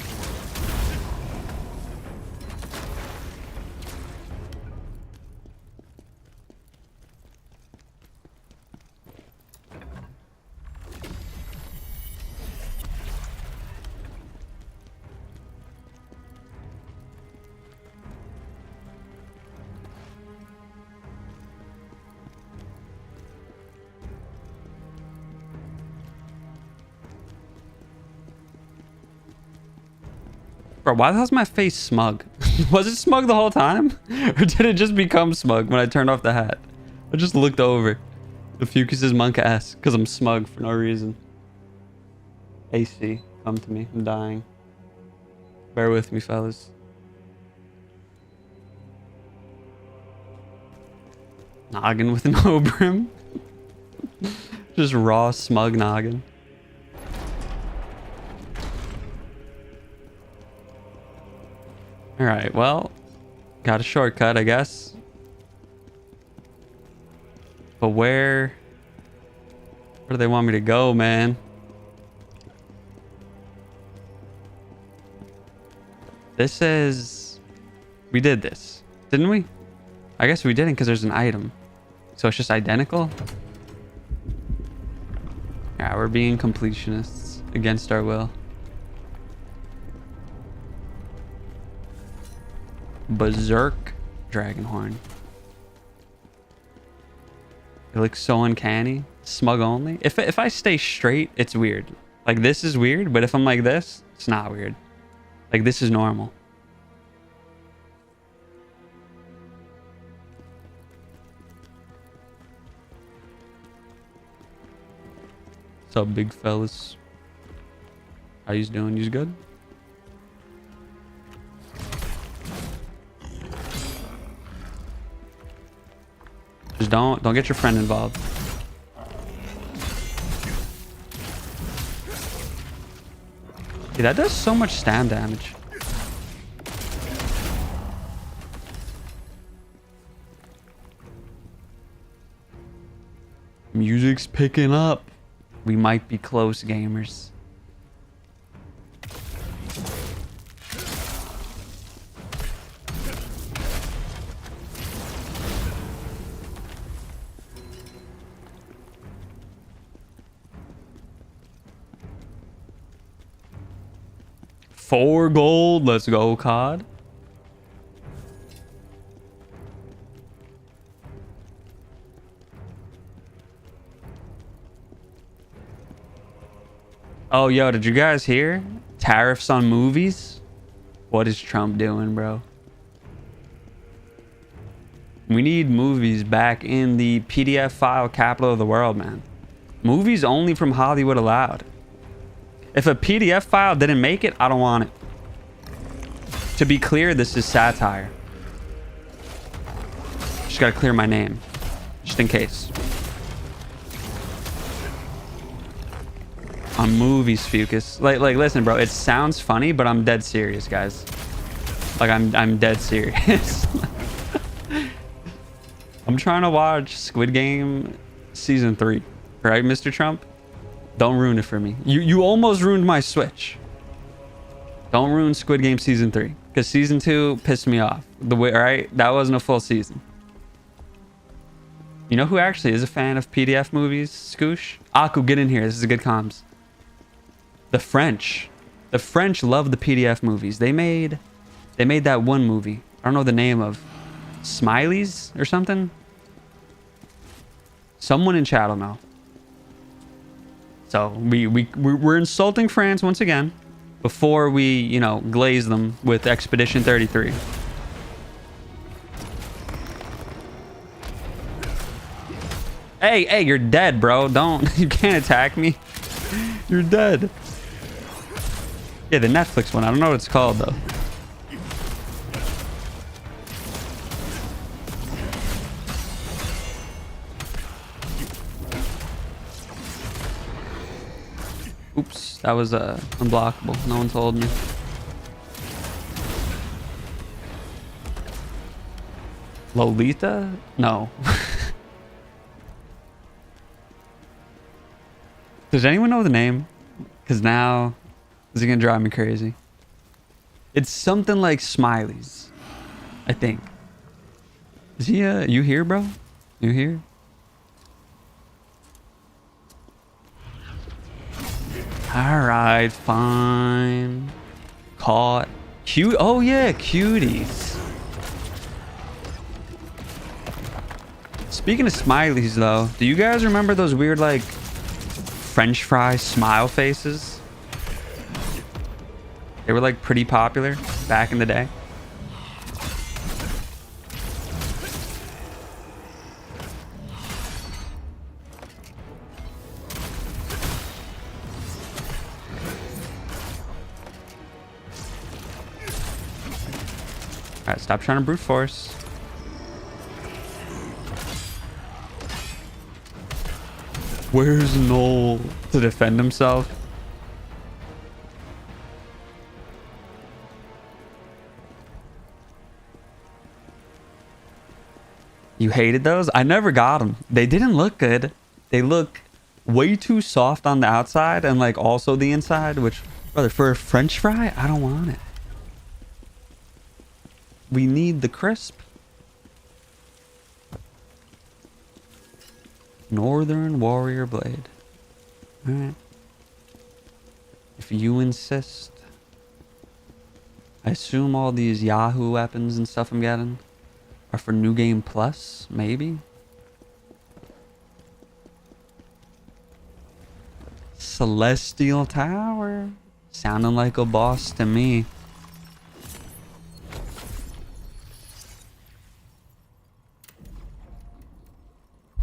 Bro, why the hell's my face smug? Was it smug the whole time? Or did it just become smug when I turned off the hat? I just looked over. The Fucus' monk-ass, because I'm smug for no reason. AC, come to me. I'm dying. Bear with me, fellas. Noggin with no brim. Just raw smug noggin. Alright, well, got a shortcut, I guess. But where do they want me to go, man? This is... We did this, didn't we? I guess we didn't because there's an item. So it's just identical? Yeah, we're being completionists against our will. Berserk Dragonhorn. It looks so uncanny. Smug only. If I stay straight, it's weird. Like this is weird, but if I'm like this, it's not weird. Like this is normal. What's up, big fellas? How you doing? You good? Just don't get your friend involved. Dude, that does so much stam damage. Music's picking up. We might be close, gamers. $4 gold. Let's go, COD. Oh, yo, did you guys hear? Tariffs on movies? What is Trump doing, bro? We need movies back in the PDF file capital of the world, man. Movies only from Hollywood allowed. If a PDF file didn't make it, I don't want it. To be clear, this is satire. Just gotta clear my name. Just in case. On movies, Fucus. Like, listen, bro. It sounds funny, but I'm dead serious, guys. Like, I'm dead serious. I'm trying to watch Squid Game season 3, right, Mr. Trump? Don't ruin it for me. You almost ruined my Switch. Don't ruin Squid Game season 3, because season 2 pissed me off. The way, right? That wasn't a full season. You know who actually is a fan of PDF movies? Scoosh? Aku, get in here. This is good comms. The French. The French love the PDF movies. They made that one movie. I don't know the name of. Smileys or something? Someone in chat will know. So we're insulting France once again before we, you know, glaze them with Expedition 33. Hey, you're dead, bro. Don't. You can't attack me. You're dead. Yeah, the Netflix one. I don't know what it's called, though. Oops, that was unblockable. No one told me. Lolita? No. Does anyone know the name? Because now this is gonna drive me crazy. It's something like Smileys, I think. Is he you here, bro? You here? Alright, fine. Caught. Cute. Oh yeah, cuties. Speaking of Smileys though, do you guys remember those weird like French fry smile faces? They were like pretty popular back in the day. Alright, stop trying to brute force. Where's Noel to defend himself? You hated those? I never got them. They didn't look good. They look way too soft on the outside and like also the inside, which, brother, for a French fry, I don't want it. We need the crisp. Northern Warrior Blade. Alright. If you insist. I assume all these Yahoo weapons and stuff I'm getting are for New Game Plus, maybe? Celestial Tower. Sounding like a boss to me.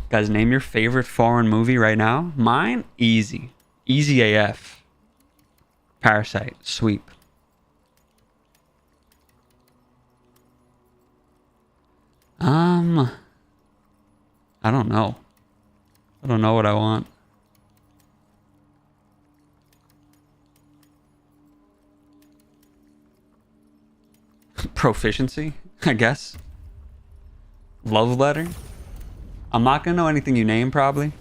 Guys, name your favorite foreign movie right now. Mine? Easy. Easy AF. Parasite. Sweep. I don't know. I don't know what I want. proficiency, I guess. Love letter. I'm not gonna know anything you name, probably.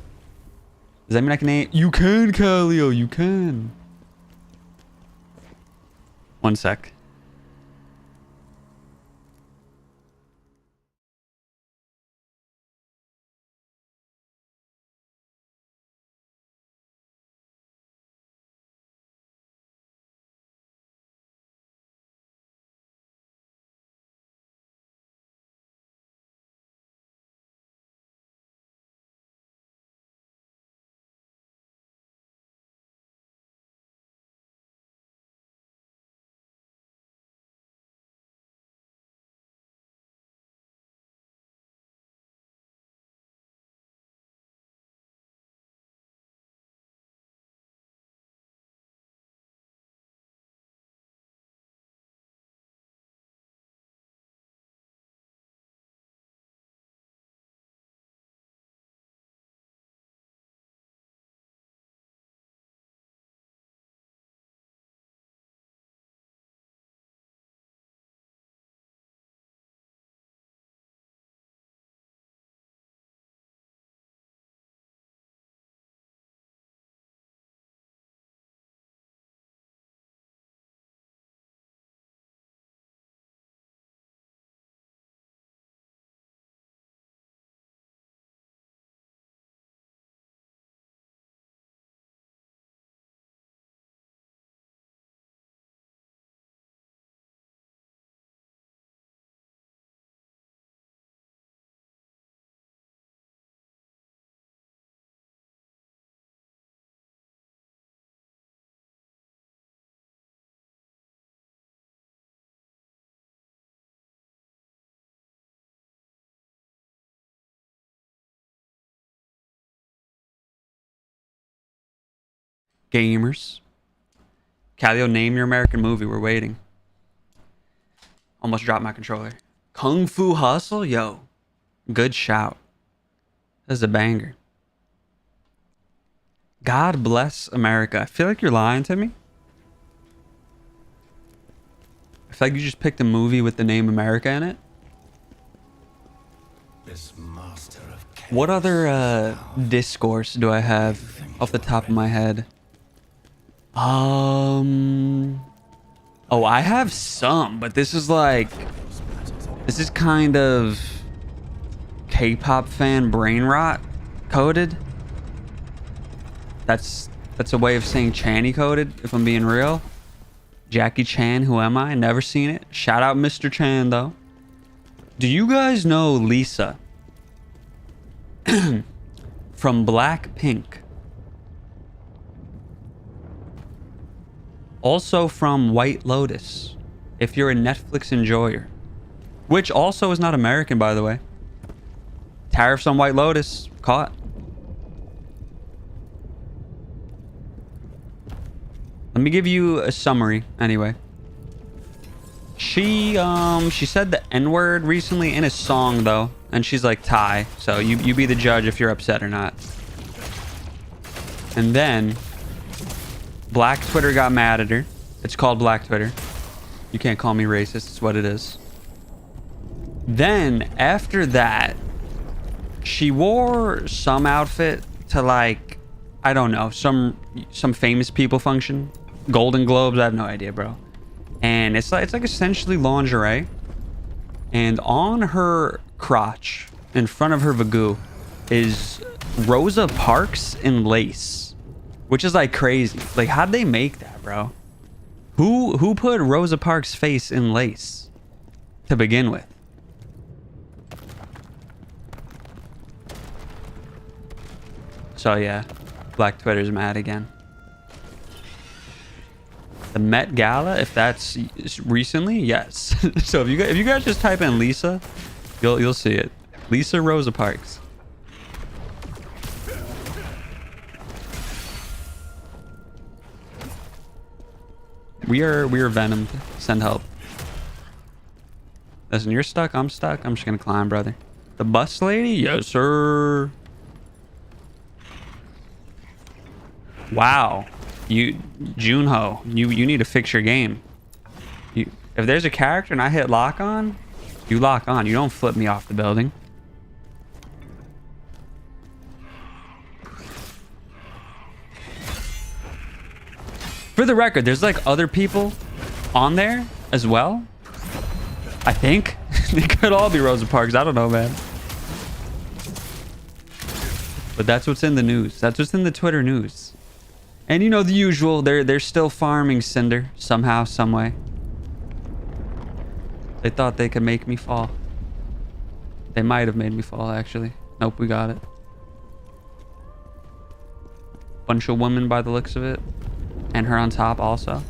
Does that mean I can name? You can, Calio, you can. One sec. Gamers. Calio, name your American movie. We're waiting. Almost dropped my controller. Kung Fu Hustle? Yo. Good shout. This is a banger. God bless America. I feel like you're lying to me. I feel like you just picked a movie with the name America in it. This master of chaos. What other discourse do I have off the top of my head? Oh, I have some, but this is like, this is kind of K-pop fan brain rot coded. That's a way of saying Channy coded, if I'm being real. Jackie Chan, who am I? Never seen it. Shout out Mr. Chan, though. Do you guys know Lisa? From Blackpink. Also from White Lotus, if you're a Netflix enjoyer. Which also is not American, by the way. Tariffs on White Lotus. Caught. Let me give you a summary, anyway. She said the N-word recently in a song, though. And she's like, Thai. So you be the judge if you're upset or not. And then Black Twitter got mad at her. It's called Black Twitter. You can't call me racist. It's what it is. Then, after that, she wore some outfit to, like, I don't know, some famous people function. Golden Globes, I have no idea, bro. And it's like essentially lingerie. And on her crotch, in front of her vagoo, is Rosa Parks in lace. Which is like crazy. Like, how'd they make that, bro? Who put Rosa Parks' face in lace to begin with? So yeah, Black Twitter's mad again. The Met Gala, if that's recently, yes. So if you guys just type in Lisa, you'll see it. Lisa Rosa Parks. We are venomed. Send help. Listen, you're stuck. I'm stuck. I'm just gonna climb, brother. The bus lady? Yes, sir. Wow. Junho, you need to fix your game. If there's a character and I hit lock on, you lock on. You don't flip me off the building. For the record, there's like other people on there as well. I think. They could all be Rosa Parks. I don't know, man. But that's what's in the news. That's what's in the Twitter news. And you know the usual. They're still farming Cinder somehow, some way. They thought they could make me fall. They might have made me fall, actually. Nope, we got it. Bunch of women by the looks of it. And her on top also.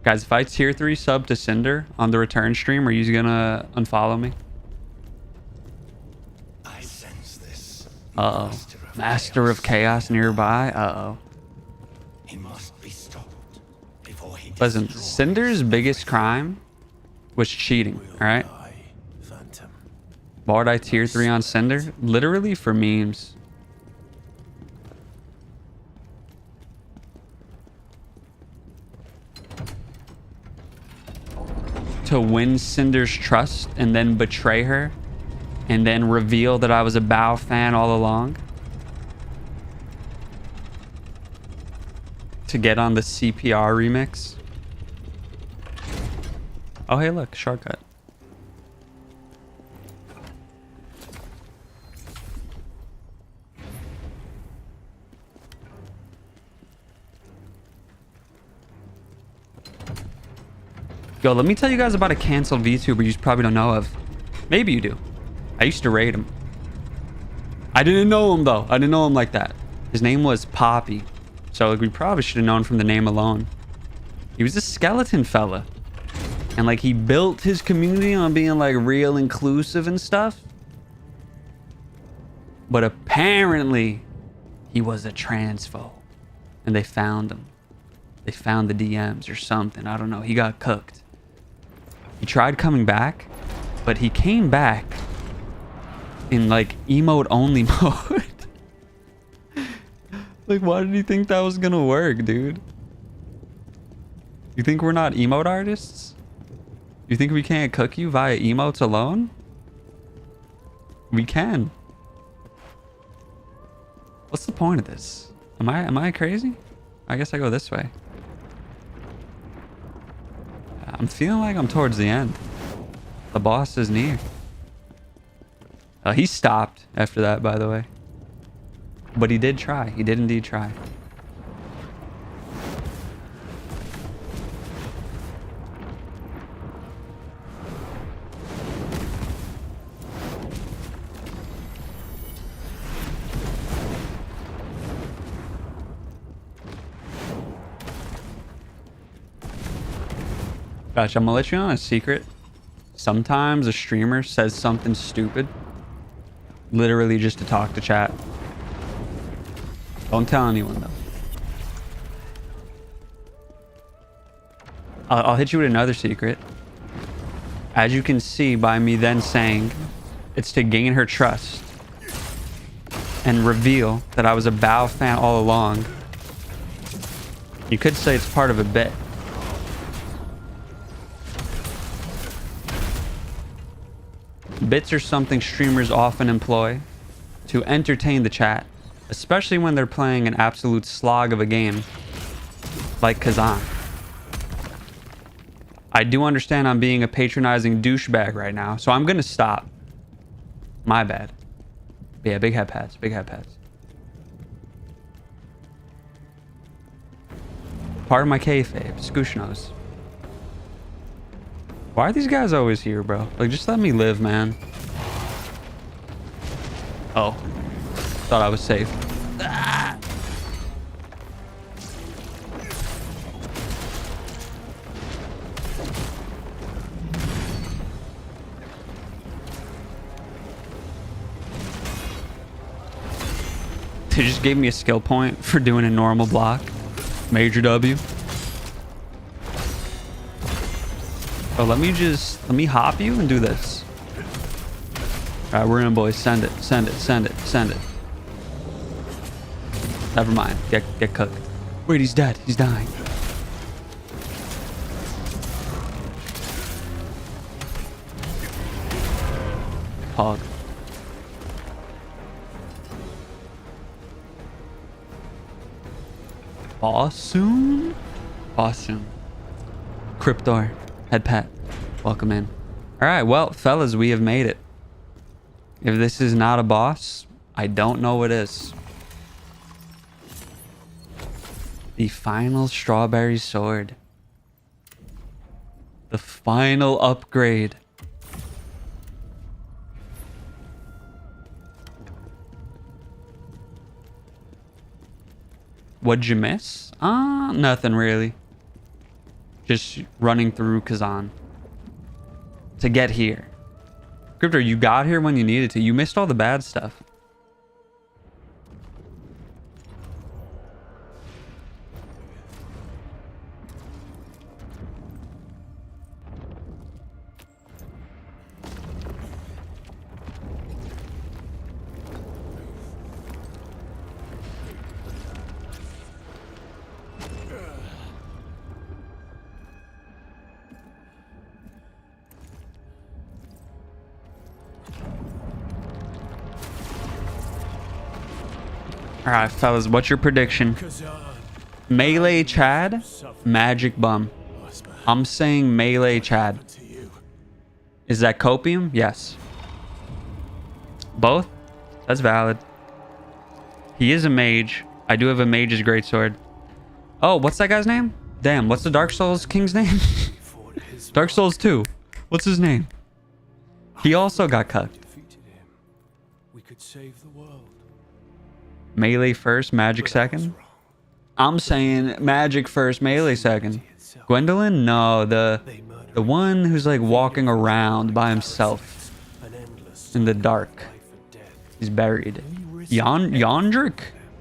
Guys, if I tier 3 sub to Cinder on the return stream, are you gonna unfollow me? I sense this. Uh-oh. Master of Chaos nearby? Uh-oh. He must be stopped before he Listen, Cinder's biggest crime was cheating, alright? Phantom. Why would I tier 3 on Cinder? Literally for memes. To win Cinder's trust and then betray her and then reveal that I was a Bao fan all along. To get on the CPR remix. Oh, hey, look, shortcut. Yo, let me tell you guys about a canceled VTuber you probably don't know of. Maybe you do. I used to raid him. I didn't know him, though. I didn't know him like that. His name was Poppy. So like, we probably should have known from the name alone. He was a skeleton fella. And like he built his community on being like real inclusive and stuff. But apparently he was a transphobe. And they found him. They found the DMs or something. I don't know. He got cooked. He tried coming back, but he came back in like emote only mode. Like, why did he think that was gonna work, dude? You think we're not emote artists? You think we can't cook you via emotes alone? We can. What's the point of this? Am I crazy? I guess I go this way. I'm feeling like I'm towards the end. The boss is near. He stopped after that, by the way. But he did try. He did indeed try. Gosh, I'm gonna let you on a secret. Sometimes a streamer says something stupid, literally just to talk to chat. Don't tell anyone though. I'll hit you with another secret. As you can see by me then saying, it's to gain her trust and reveal that I was a Bao fan all along. You could say it's part of a bit. Bits are something streamers often employ to entertain the chat, especially when they're playing an absolute slog of a game like Khazan. I do understand I'm being a patronizing douchebag right now, so I'm gonna stop. My bad. But yeah, big head pads, big head pads. Part of my kayfabe, Scoosh knows. Why are these guys always here, bro? Like, just let me live, man. Oh. Thought I was safe. Ah! They just gave me a skill point for doing a normal block. Major W. Oh, let me hop you and do this. All right, we're in, boys. Send it, send it, send it, send it. Never mind. Get cooked. Wait, he's dead. He's dying. Hog. Boss soon? Boss soon. Cryptor. Head pet. Welcome in. Alright, well, fellas, we have made it. If this is not a boss, I don't know what is. The final strawberry sword. The final upgrade. What'd you miss? Nothing really. Just running through Khazan. To get here. Crypto, you got here when you needed to. You missed all the bad stuff. Alright, fellas, what's your prediction? Khazan, Melee Chad, Magic Bum. Ozma, I'm saying Melee Chad. to you. Is that copium? Yes. Both? That's valid. He is a mage. I do have a mage's greatsword. Oh, what's that guy's name? Damn, what's the Dark Souls King's name? We fought his Dark Souls 2. What's his name? He also got cut. defeated him. We could save the world. Melee first, magic But I was second. wrong. I'm saying magic first, melee second. Gwendolyn? No, the one who's like walking around by himself An endless in the cycle of dark. life and death. He's buried. We risked Yondrick?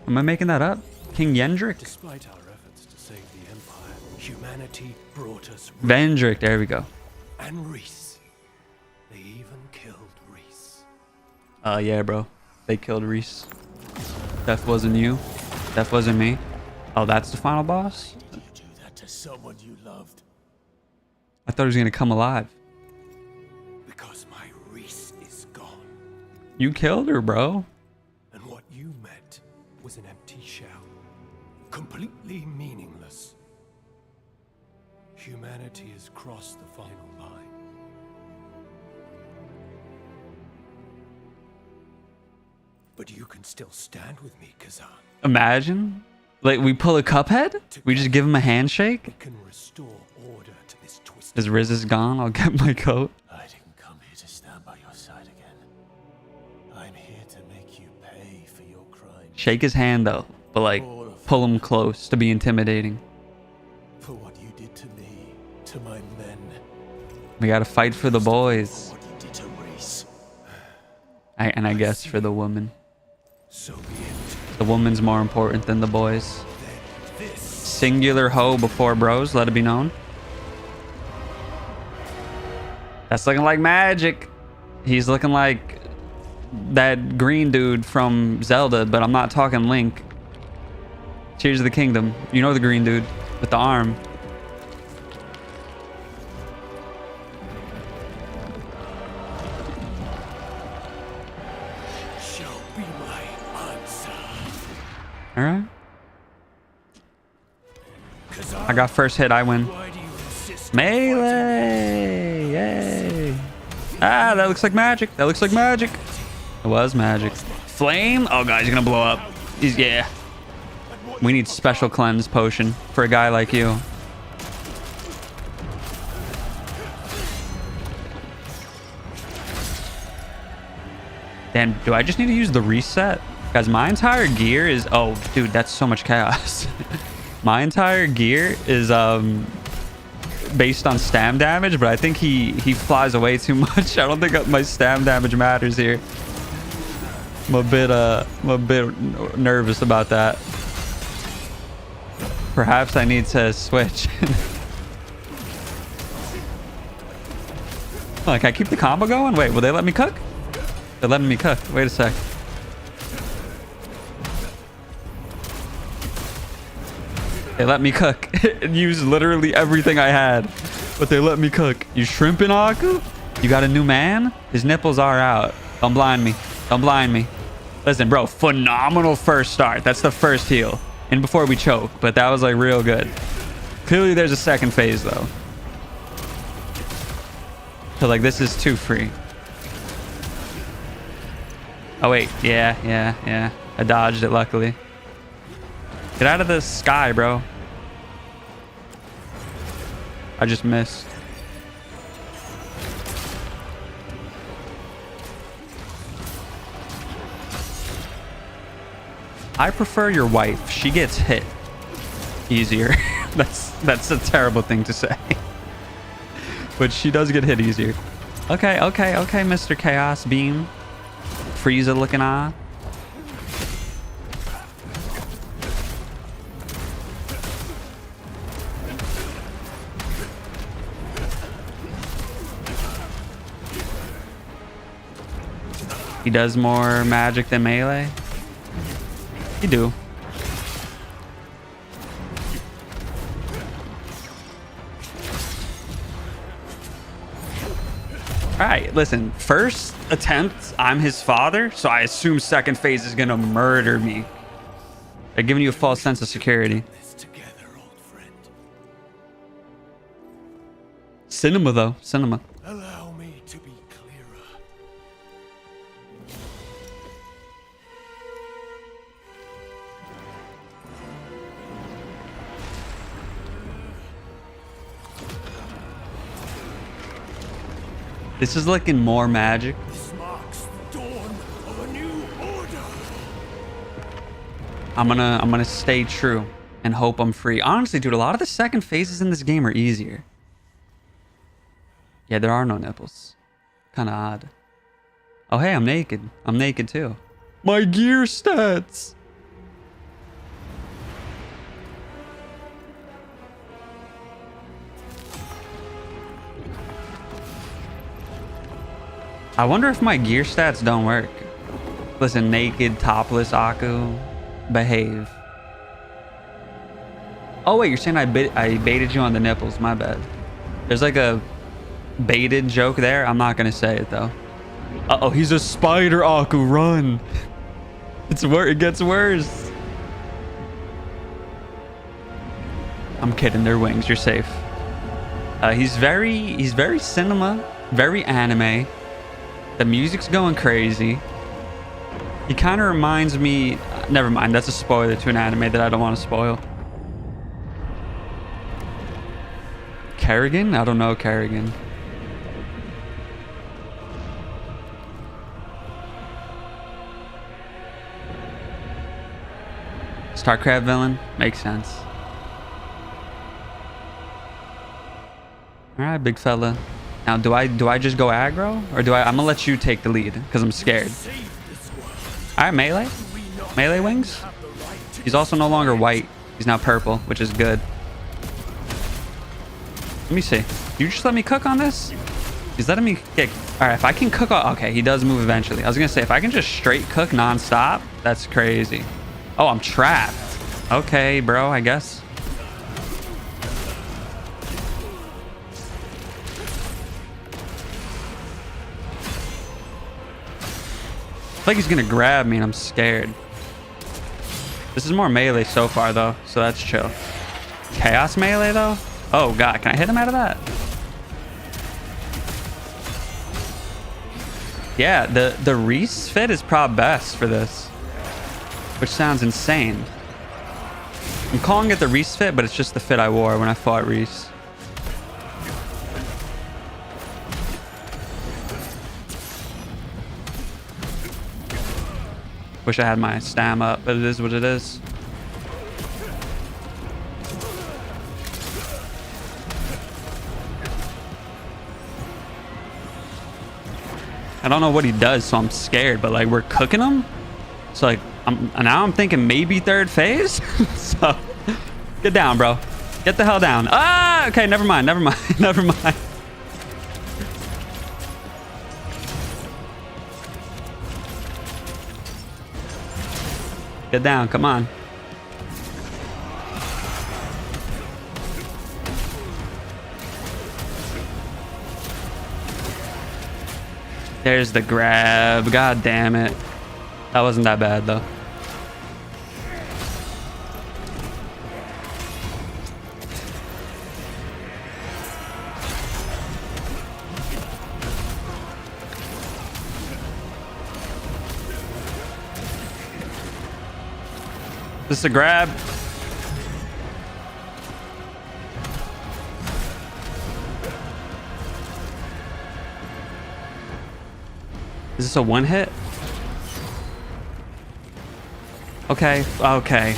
Am I making that up? King Yendrick? Despite our efforts to save the Empire, humanity brought us Vendrick, there we go. and Reese. They even killed Reese. Yeah, bro. They killed Reese. Death wasn't you. Death wasn't me. Oh, that's the final boss? Did you do that to someone you loved? I thought he was gonna come alive. Because my Reese is gone. You killed her, bro. And what you met was an empty shell. Completely meaningless. Humanity has crossed the final line. But you can still stand with me, Khazan. Imagine. Like, we pull a Cuphead? We just give him a handshake? We can restore order to this twisted. His Riz is gone. I'll get my coat. I didn't come here to stand by your side again. I'm here to make you pay for your crimes. Shake his hand, though. But, like, pull him close to be intimidating. For what you did to me, to my men. We gotta fight for the boys. For what you did to Reese. And I guess for the woman. So be it. The woman's more important than the boys. Then this. Singular hoe before bros, let it be known. That's looking like magic. He's looking like that green dude from Zelda, but I'm not talking Link. Tears of the Kingdom. You know the green dude with the arm. Shall be my answer. All right. 'Cause I got first hit. I win. Why do you insist? Melee! Yay! Ah, that looks like magic. That looks like magic. It was magic. Flame? Oh god, he's gonna blow up. He's yeah. We need special cleanse potion for a guy like you. Damn, do I just need to use the reset? Guys, my entire gear is... Oh, dude, that's so much chaos. My entire gear is based on stam damage, but I think he flies away too much. I don't think my stam damage matters here. I'm a bit nervous about that. Perhaps I need to switch. Like, I keep the combo going? Wait, will they let me cook? They're letting me cook. Wait a sec. They let me cook and use literally everything I had, but they let me cook. You shrimping, Aku? You got a new man? His nipples are out. Don't blind me. Don't blind me. Listen, bro, phenomenal first start. That's the first heal. And before we choke, but that was like real good. Clearly there's a second phase though. So like this is too free. Oh wait, yeah. I dodged it luckily. Get out of the sky, bro. I just missed. I prefer your wife. She gets hit easier. that's a terrible thing to say. But she does get hit easier. Okay, Mr. Chaos Beam. Frieza looking eye. He does more magic than melee. You do. All right, listen. First attempt, I'm his father, so I assume second phase is gonna murder me. They're giving you a false sense of security. Together, old friend. Cinema, though. Cinema. Allow me to be clearer. This is looking more magic. This marks the dawn of a new order. I'm gonna stay true and hope I'm free. Honestly, dude, a lot of the second phases in this game are easier. Yeah, there are no nipples. Kind of odd. Oh, hey, I'm naked. I'm naked too. My gear stats. I wonder if my gear stats don't work. Listen, naked, topless, Aku. Behave. Oh, wait, you're saying I baited you on the nipples. My bad. There's like a baited joke there. I'm not going to say it, though. Uh-oh, he's a spider, Aku. Run. It gets worse. I'm kidding. They're wings. You're safe. He's very cinema, very anime. The music's going crazy. He kind of reminds me... Never mind, that's a spoiler to an anime that I don't want to spoil. Kerrigan? I don't know Kerrigan. StarCraft villain? Makes sense. Alright, big fella. Now, do I just go aggro? Or do I'm gonna let you take the lead, because I'm scared. Alright, melee. Melee wings. He's also no longer white. He's now purple, which is good. Let me see. You just let me cook on this? He's letting me kick. Alright, if I can cook... Okay, he does move eventually. I was gonna say, if I can just straight cook non-stop, that's crazy. Oh, I'm trapped. Okay, bro, I guess. I feel like he's gonna grab me and I'm scared. This is more melee so far though, so that's chill. Chaos melee though? Oh god, can I hit him out of that? Yeah, the Reese fit is prob best for this, which sounds insane. I'm calling it the Reese fit, but it's just the fit I wore when I fought Reese. Wish I had my stam up, but it is what it is. I don't know what he does, so I'm scared, but like we're cooking him. So like now I'm thinking maybe third phase. So get down, bro. Get the hell down. Ah, okay, never mind. Never mind. Get down, come on. There's the grab. God damn it. That wasn't that bad though. This is a grab. Is this a one hit? Okay, okay.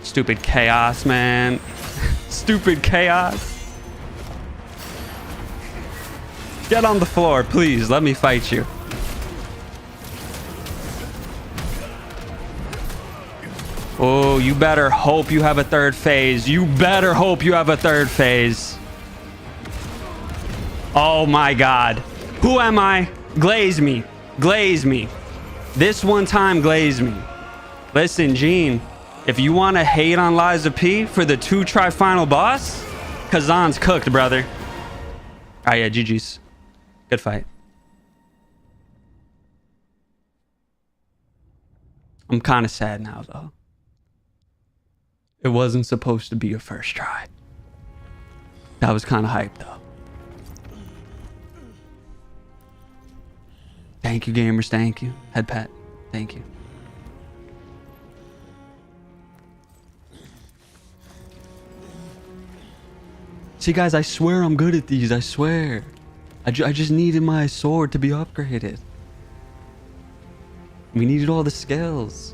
Stupid chaos, man. Stupid chaos. Get on the floor, please. Let me fight you. Oh, you better hope you have a third phase. You better hope you have a third phase. Oh my God. Who am I? Glaze me. Glaze me. This one time, glaze me. Listen, Gene, if you want to hate on Liza P for the 2-try final boss, Khazan's cooked, brother. All right, yeah, GG's. Good fight. I'm kind of sad now, though. It wasn't supposed to be a first try. That was kind of hype, though. Thank you, gamers. Thank you. Head pat. Thank you. See, guys, I swear I'm good at these. I swear. I just needed my sword to be upgraded. We needed all the skills.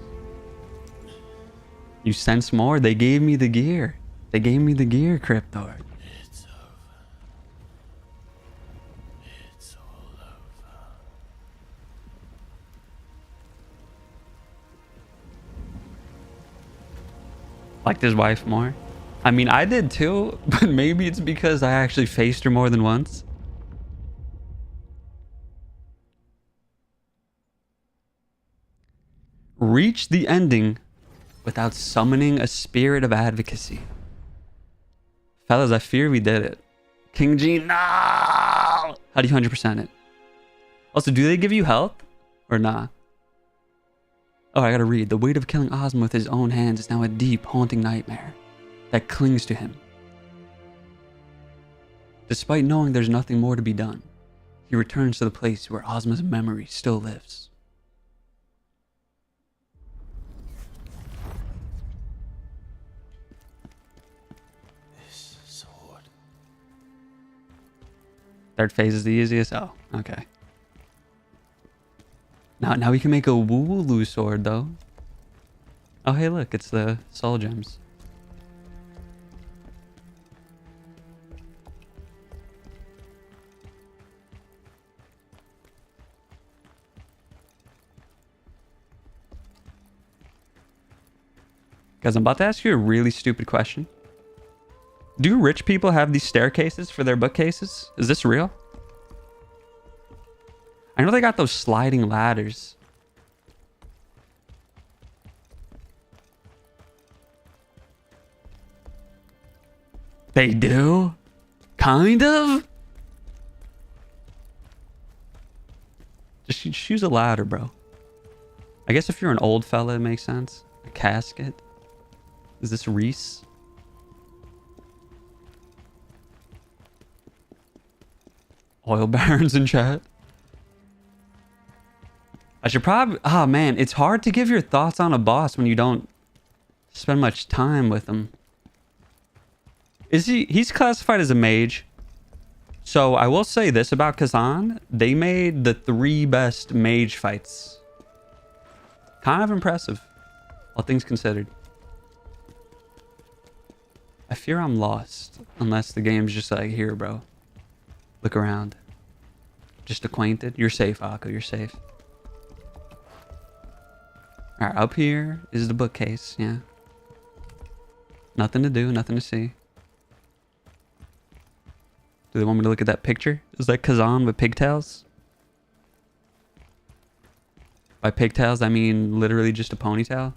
You sense more? They gave me the gear. They gave me the gear, Cryptor. It's over. It's all over. Liked his wife more. I mean, I did too, but maybe it's because I actually faced her more than once. Reach the ending without summoning a spirit of advocacy. Fellas, I fear we did it. King G, no! How do you 100% it? Also, do they give you health or not? Oh, I gotta read. The weight of killing Ozma with his own hands is now a deep, haunting nightmare that clings to him. Despite knowing there's nothing more to be done, he returns to the place where Ozma's memory still lives. This sword. Third phase is the easiest? Oh, okay. Now we can make a Wooloo sword, though. Oh, hey, look, it's the soul gems. Guys, I'm about to ask you a really stupid question. Do rich people have these staircases for their bookcases? Is this real? I know they got those sliding ladders. They do? Kind of? Just use a ladder, bro. I guess if you're an old fella, it makes sense. A casket. Is this Reese? Oil barons in chat. I should probably... Ah, man, it's hard to give your thoughts on a boss when you don't spend much time with him. He's classified as a mage. So I will say this about Khazan. They made the 3 best mage fights. Kind of impressive, all things considered. I fear I'm lost unless the game's just like, here, bro. Look around. Just acquainted. You're safe, Akko. You're safe. Alright, up here is the bookcase. Yeah. Nothing to do. Nothing to see. Do they want me to look at that picture? Is that Khazan with pigtails? By pigtails, I mean literally just a ponytail.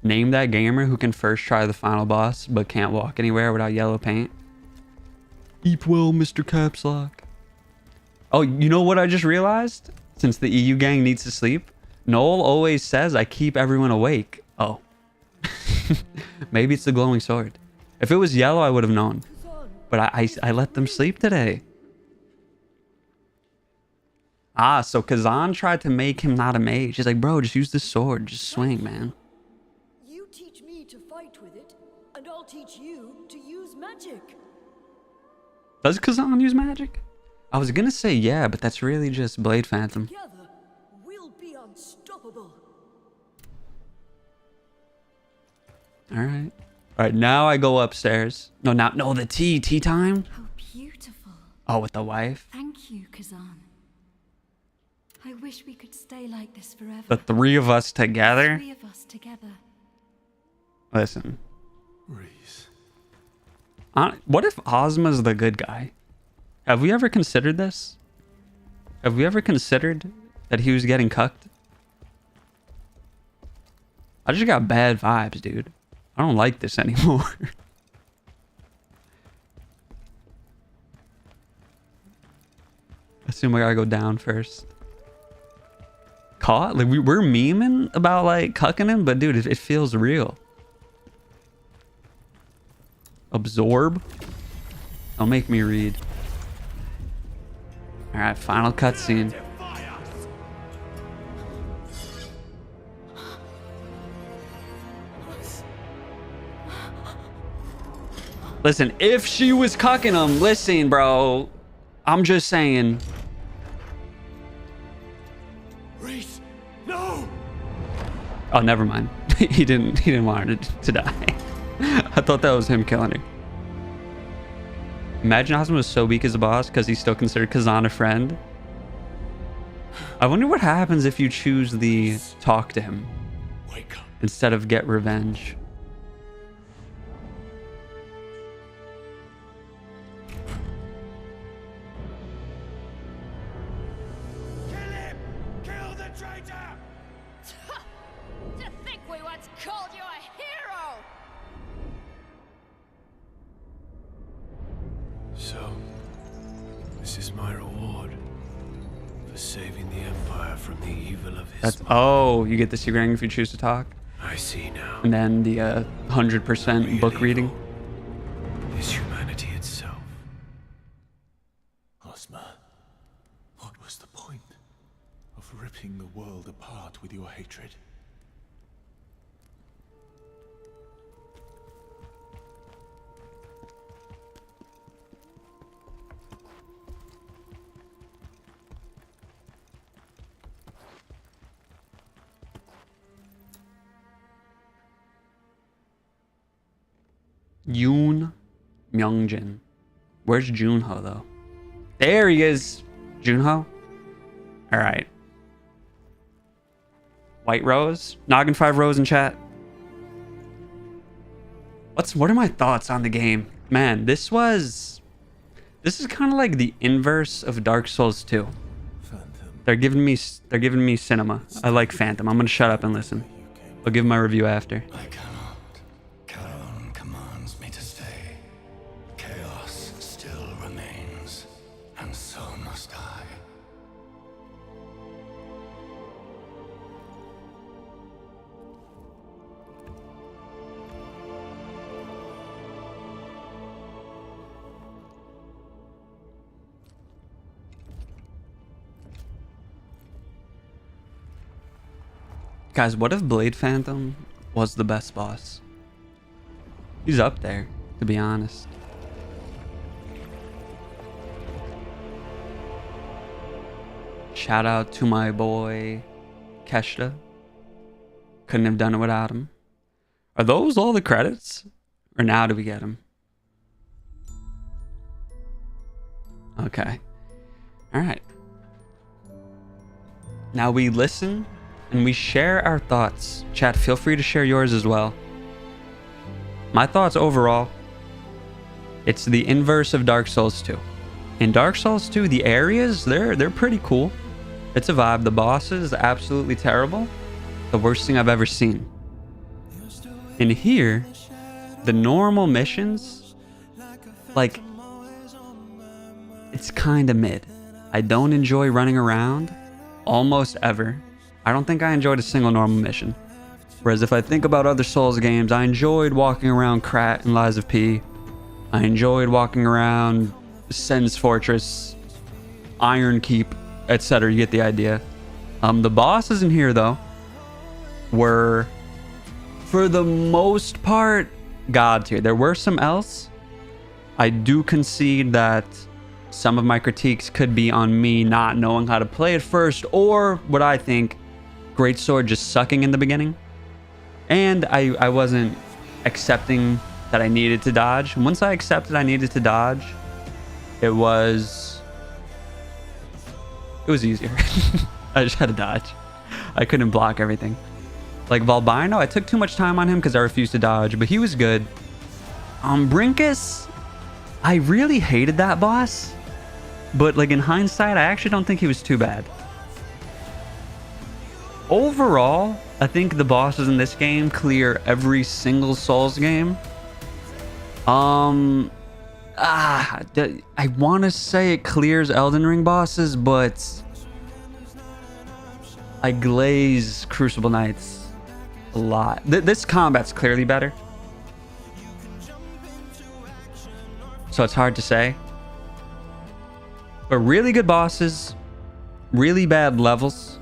Name that gamer who can first try the final boss but can't walk anywhere without yellow paint. Keep well, Mr. Caps Lock. Oh, you know what I just realized? Since the EU gang needs to sleep, Noel always says I keep everyone awake. Oh. Maybe it's the glowing sword. If it was yellow, I would have known. But I let them sleep today. Ah, so Khazan tried to make him not a mage. He's like, bro, just use this sword. Just swing, man. You teach me to fight with it, and I'll teach you to use magic. Does Khazan use magic? I was gonna say yeah, but that's really just Blade Phantom. Together, we'll be unstoppable. Alright. Alright, now I go upstairs. No, the tea time? How beautiful. Oh, with the wife? Thank you, Khazan. I wish we could stay like this forever. The three of us together? Three of us together. Listen. Reese. What if Ozma's the good guy? Have we ever considered this? Have we ever considered that he was getting cucked? I just got bad vibes, dude. I don't like this anymore. Assume I gotta go down first. Caught? Like we're memeing about like cucking him, but dude, it feels real. Absorb. Don't make me read. All right, final cutscene. Listen, if she was cucking him, listen, bro. I'm just saying. Reese, no! Oh, never mind. He didn't want her to die. I thought that was him killing her. Imagine Ozma was so weak as a boss because he still considered Khazan a friend. I wonder what happens if you choose the talk to him Wake up. instead of get revenge. Kill him! Kill the traitor! To think we once called you a hero! So, this is my reward for saving the Empire from the evil of his. Oh, you get the secret if you choose to talk. I see now. And then the 100% book reading. Is humanity itself. Ozma, what was the point of ripping the world apart with your hatred? Yoon Myungjin. Where's Junho though? There he is. Junho. All right. White Rose. Noggin 5 Rose in chat. What are my thoughts on the game? Man, this is kind of like the inverse of Dark Souls 2. Phantom, They're giving me cinema. I like Phantom. I'm gonna shut up and listen. I'll give my review after. I cannot. Charon commands me to stay. Chaos still remains, and so must I. Guys, what if Blade Phantom was the best boss? He's up there, to be honest. Shout out to my boy Keshta. Couldn't have done it without him. Are those all the credits? Or now do we get them? Okay. Alright. Now we listen and we share our thoughts. Chat, feel free to share yours as well. My thoughts overall, it's the inverse of Dark Souls 2. In Dark Souls 2, the areas, they're pretty cool. It's a vibe. The bosses, absolutely terrible. The worst thing I've ever seen. In here, the normal missions, like, it's kind of mid. I don't enjoy running around almost ever. I don't think I enjoyed a single normal mission. Whereas if I think about other Souls games, I enjoyed walking around Krat and Lies of P. I enjoyed walking around Sen's Fortress, Iron Keep, etc. You get the idea. The bosses in here, though, were, for the most part, god tier. There were some else. I do concede that some of my critiques could be on me not knowing how to play it first, or what I think, Greatsword just sucking in the beginning. And I wasn't accepting that I needed to dodge. Once I accepted I needed to dodge, it was easier. I just had to dodge. I couldn't block everything. Like Valbino, I took too much time on him because I refused to dodge, but he was good. Brinkus, I really hated that boss, but like in hindsight, I actually don't think he was too bad. Overall, I think the bosses in this game clear every single Souls game. I want to say it clears Elden Ring bosses, but I glaze Crucible Knights a lot. This combat's clearly better, so it's hard to say. But really good bosses, really bad levels.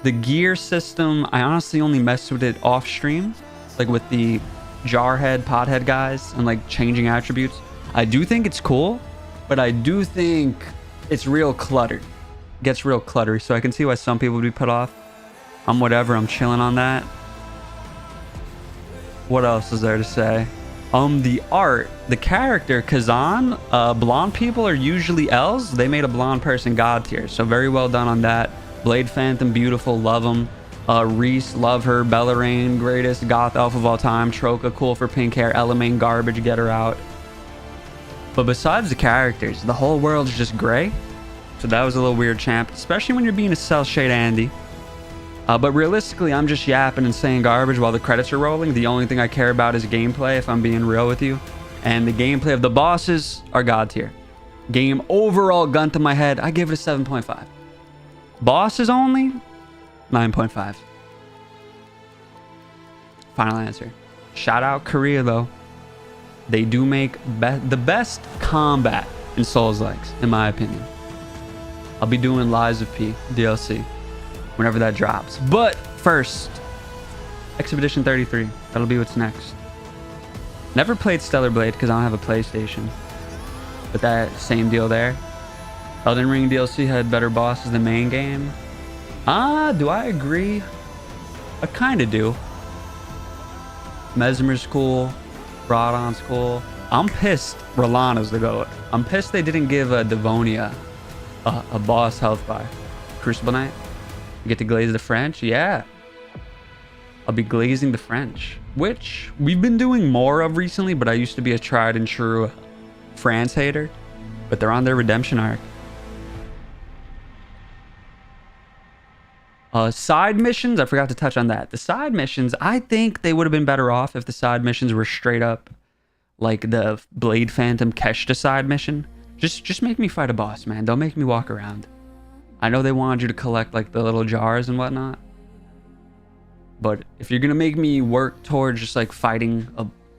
The gear system, I honestly only messed with it off stream, like with the Jarhead, Pothead guys, and like changing attributes. I do think it's cool, but I do think it's real cluttered. It gets real cluttery, so I can see why some people would be put off. I'm whatever, I'm chilling on that. What else is there to say? The art, the character, Khazan, blonde people are usually elves. They made a blonde person god tier, so very well done on that. Blade Phantom, beautiful, love them. Reese, love her. Bellarine, greatest goth elf of all time. Troka, cool for pink hair. Elamine, garbage, get her out. But besides the characters, the whole world's just gray. So that was a little weird, champ, especially when you're being a cell shade Andy. But realistically, I'm just yapping and saying garbage while the credits are rolling. The only thing I care about is gameplay, if I'm being real with you. And the gameplay of the bosses are god tier. Game overall, gun to my head, I give it a 7.5. Bosses only, 9.5. Final answer. Shout out Korea, though. They do make the best combat in Souls-likes, in my opinion. I'll be doing Lies of P DLC whenever that drops. But first, Expedition 33. That'll be what's next. Never played Stellar Blade because I don't have a PlayStation. But that same deal there. Elden Ring DLC had better bosses than main game. Do I agree? I kind of do. Mesmer's cool. Radahn's cool. I'm pissed Rolana's the GOAT. I'm pissed they didn't give Devonia a boss health bar. Crucible Knight. You get to glaze the French? Yeah. I'll be glazing the French, which we've been doing more of recently, but I used to be a tried and true France hater. But they're on their redemption arc. Side missions, I forgot to touch on that. The side missions, I think they would have been better off if the side missions were straight up like the Blade Phantom Keshta side mission. Just make me fight a boss, man. Don't make me walk around. I know they wanted you to collect like the little jars and whatnot. But if you're gonna make me work towards just like fighting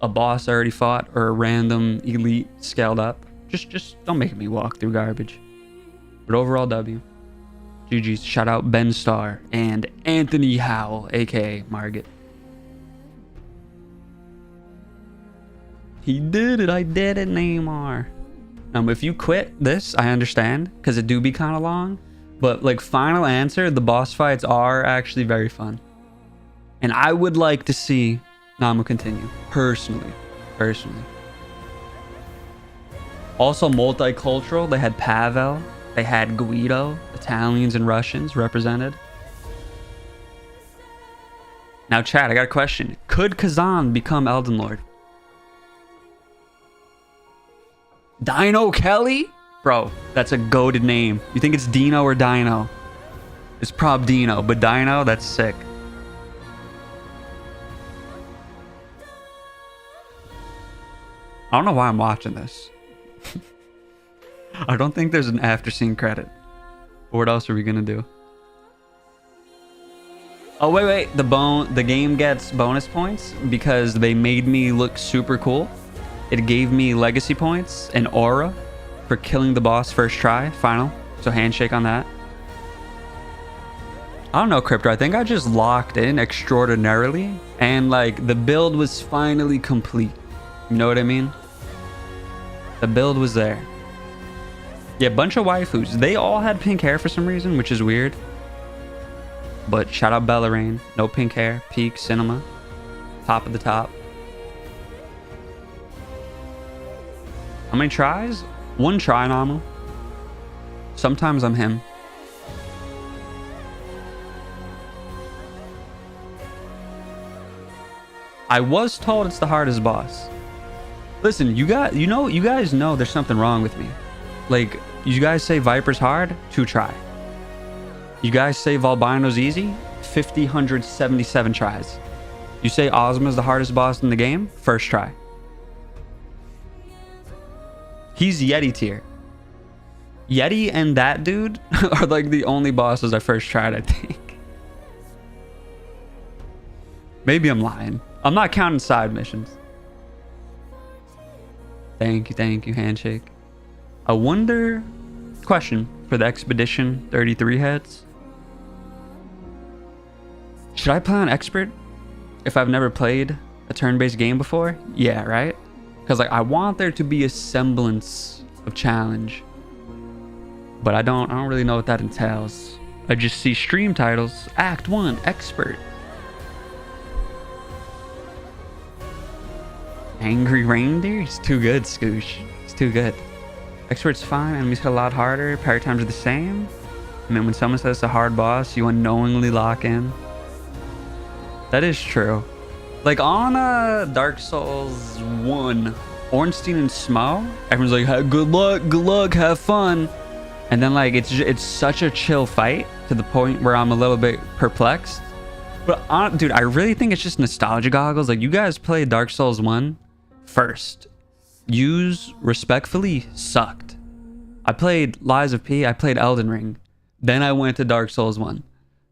a boss I already fought or a random elite scaled up, just don't make me walk through garbage. But overall, W. GG's. Shout out Ben Starr and Anthony Howell, aka Margit. He did it. I did it, Neymar. If you quit this, I understand, because it do be kind of long. But like final answer, the boss fights are actually very fun. And I would like to see Namu continue, personally. Also multicultural, they had Pavel, they had Guido, Italians and Russians represented. Now chat, I got a question. Could Khazan become Elden Lord? Dino Kelly? Bro, that's a goated name. You think it's Dino or Dino? It's prob Dino, but Dino, that's sick. I don't know why I'm watching this. I don't think there's an after scene credit. What else are we gonna do? Oh wait, the game gets bonus points because they made me look super cool. It gave me legacy points and aura for killing the boss first try, final. So handshake on that. I don't know, Crypto. I think I just locked in extraordinarily and like the build was finally complete. You know what I mean? The build was there. Yeah, bunch of waifus. They all had pink hair for some reason, which is weird. But shout out Bellarine. No pink hair. Peak Cinema. Top of the top. How many tries? One try normal. Sometimes I'm him. I was told it's the hardest boss. Listen, you guys know there's something wrong with me. Like, you guys say Viper's hard, 2 try. You guys say Volbino's easy, 177 tries. You say Ozma's the hardest boss in the game, first try. He's Yeti tier. Yeti and that dude are like the only bosses I first tried, I think. Maybe I'm lying. I'm not counting side missions. Thank you, handshake. I wonder, question for the Expedition 33 heads. Should I play on expert if I've never played a turn-based game before? Yeah, right? Because like I want there to be a semblance of challenge. But I don't really know what that entails. I just see stream titles. Act 1, expert. Angry reindeer? He's too good, Scoosh. He's too good. Expert's fine, enemies hit a lot harder, parry times are the same. And then when someone says it's a hard boss, you unknowingly lock in. That is true. Like on Dark Souls 1, Ornstein and Smo, everyone's like, hey, good luck, have fun. And then like it's such a chill fight to the point where I'm a little bit perplexed. But dude, I really think it's just nostalgia goggles. Like you guys played Dark Souls 1 first. Use respectfully sucked. I played Lies of P, I played Elden Ring. Then I went to Dark Souls 1.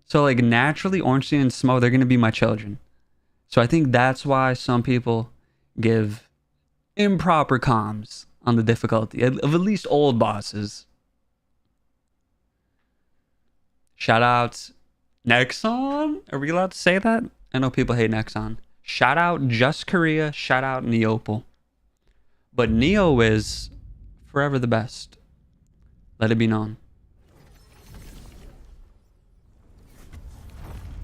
So like naturally Ornstein and Smo, they're gonna be my children. So I think that's why some people give improper comms on the difficulty of at least old bosses. Shout out Nexon. Are we allowed to say that? I know people hate Nexon. Shout out Just Korea. Shout out Neopal. But Neo is forever the best. Let it be known.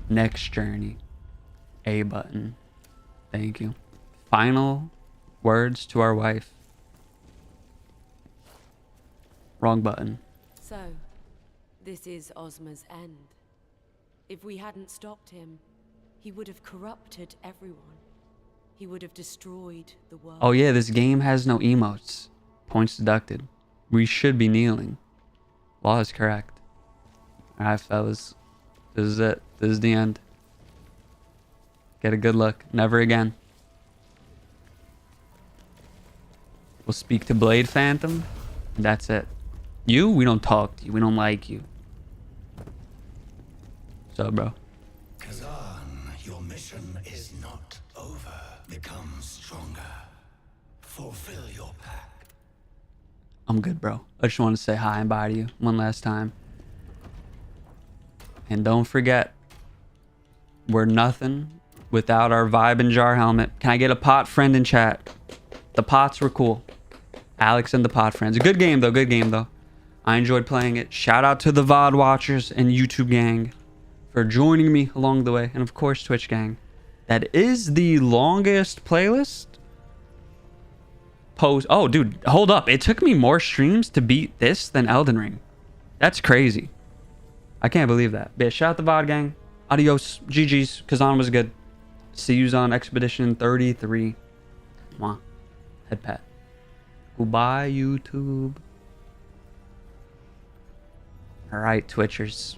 Next journey. A button. Thank you. Final words to our wife. Wrong button. So, this is Ozma's end. If we hadn't stopped him, he would have corrupted everyone. He would have destroyed the world. Oh yeah, this game has no emotes. Points deducted. We should be kneeling. Law is correct. Alright, fellas. This is it. This is the end. Get a good look. Never again. We'll speak to Blade Phantom. And that's it. You? We don't talk to you. We don't like you. What's up, bro? Khazan, your mission is not over. Become stronger. Fulfill your pact. I'm good, bro. I just want to say hi and bye to you one last time. And don't forget, we're nothing without our Vibe and Jar helmet. Can I get a pot friend in chat? The pots were cool. Alex and the pot friends. A good game, though. Good game, though. I enjoyed playing it. Shout out to the VOD watchers and YouTube gang for joining me along the way. And, of course, Twitch gang. That is the longest playlist. Oh, dude. Hold up. It took me more streams to beat this than Elden Ring. That's crazy. I can't believe that. But yeah, shout out the VOD gang. Adios. GG's. Khazan was good. See yous on Expedition 33. Mwah. Head pat. Goodbye, YouTube. Alright, Twitchers.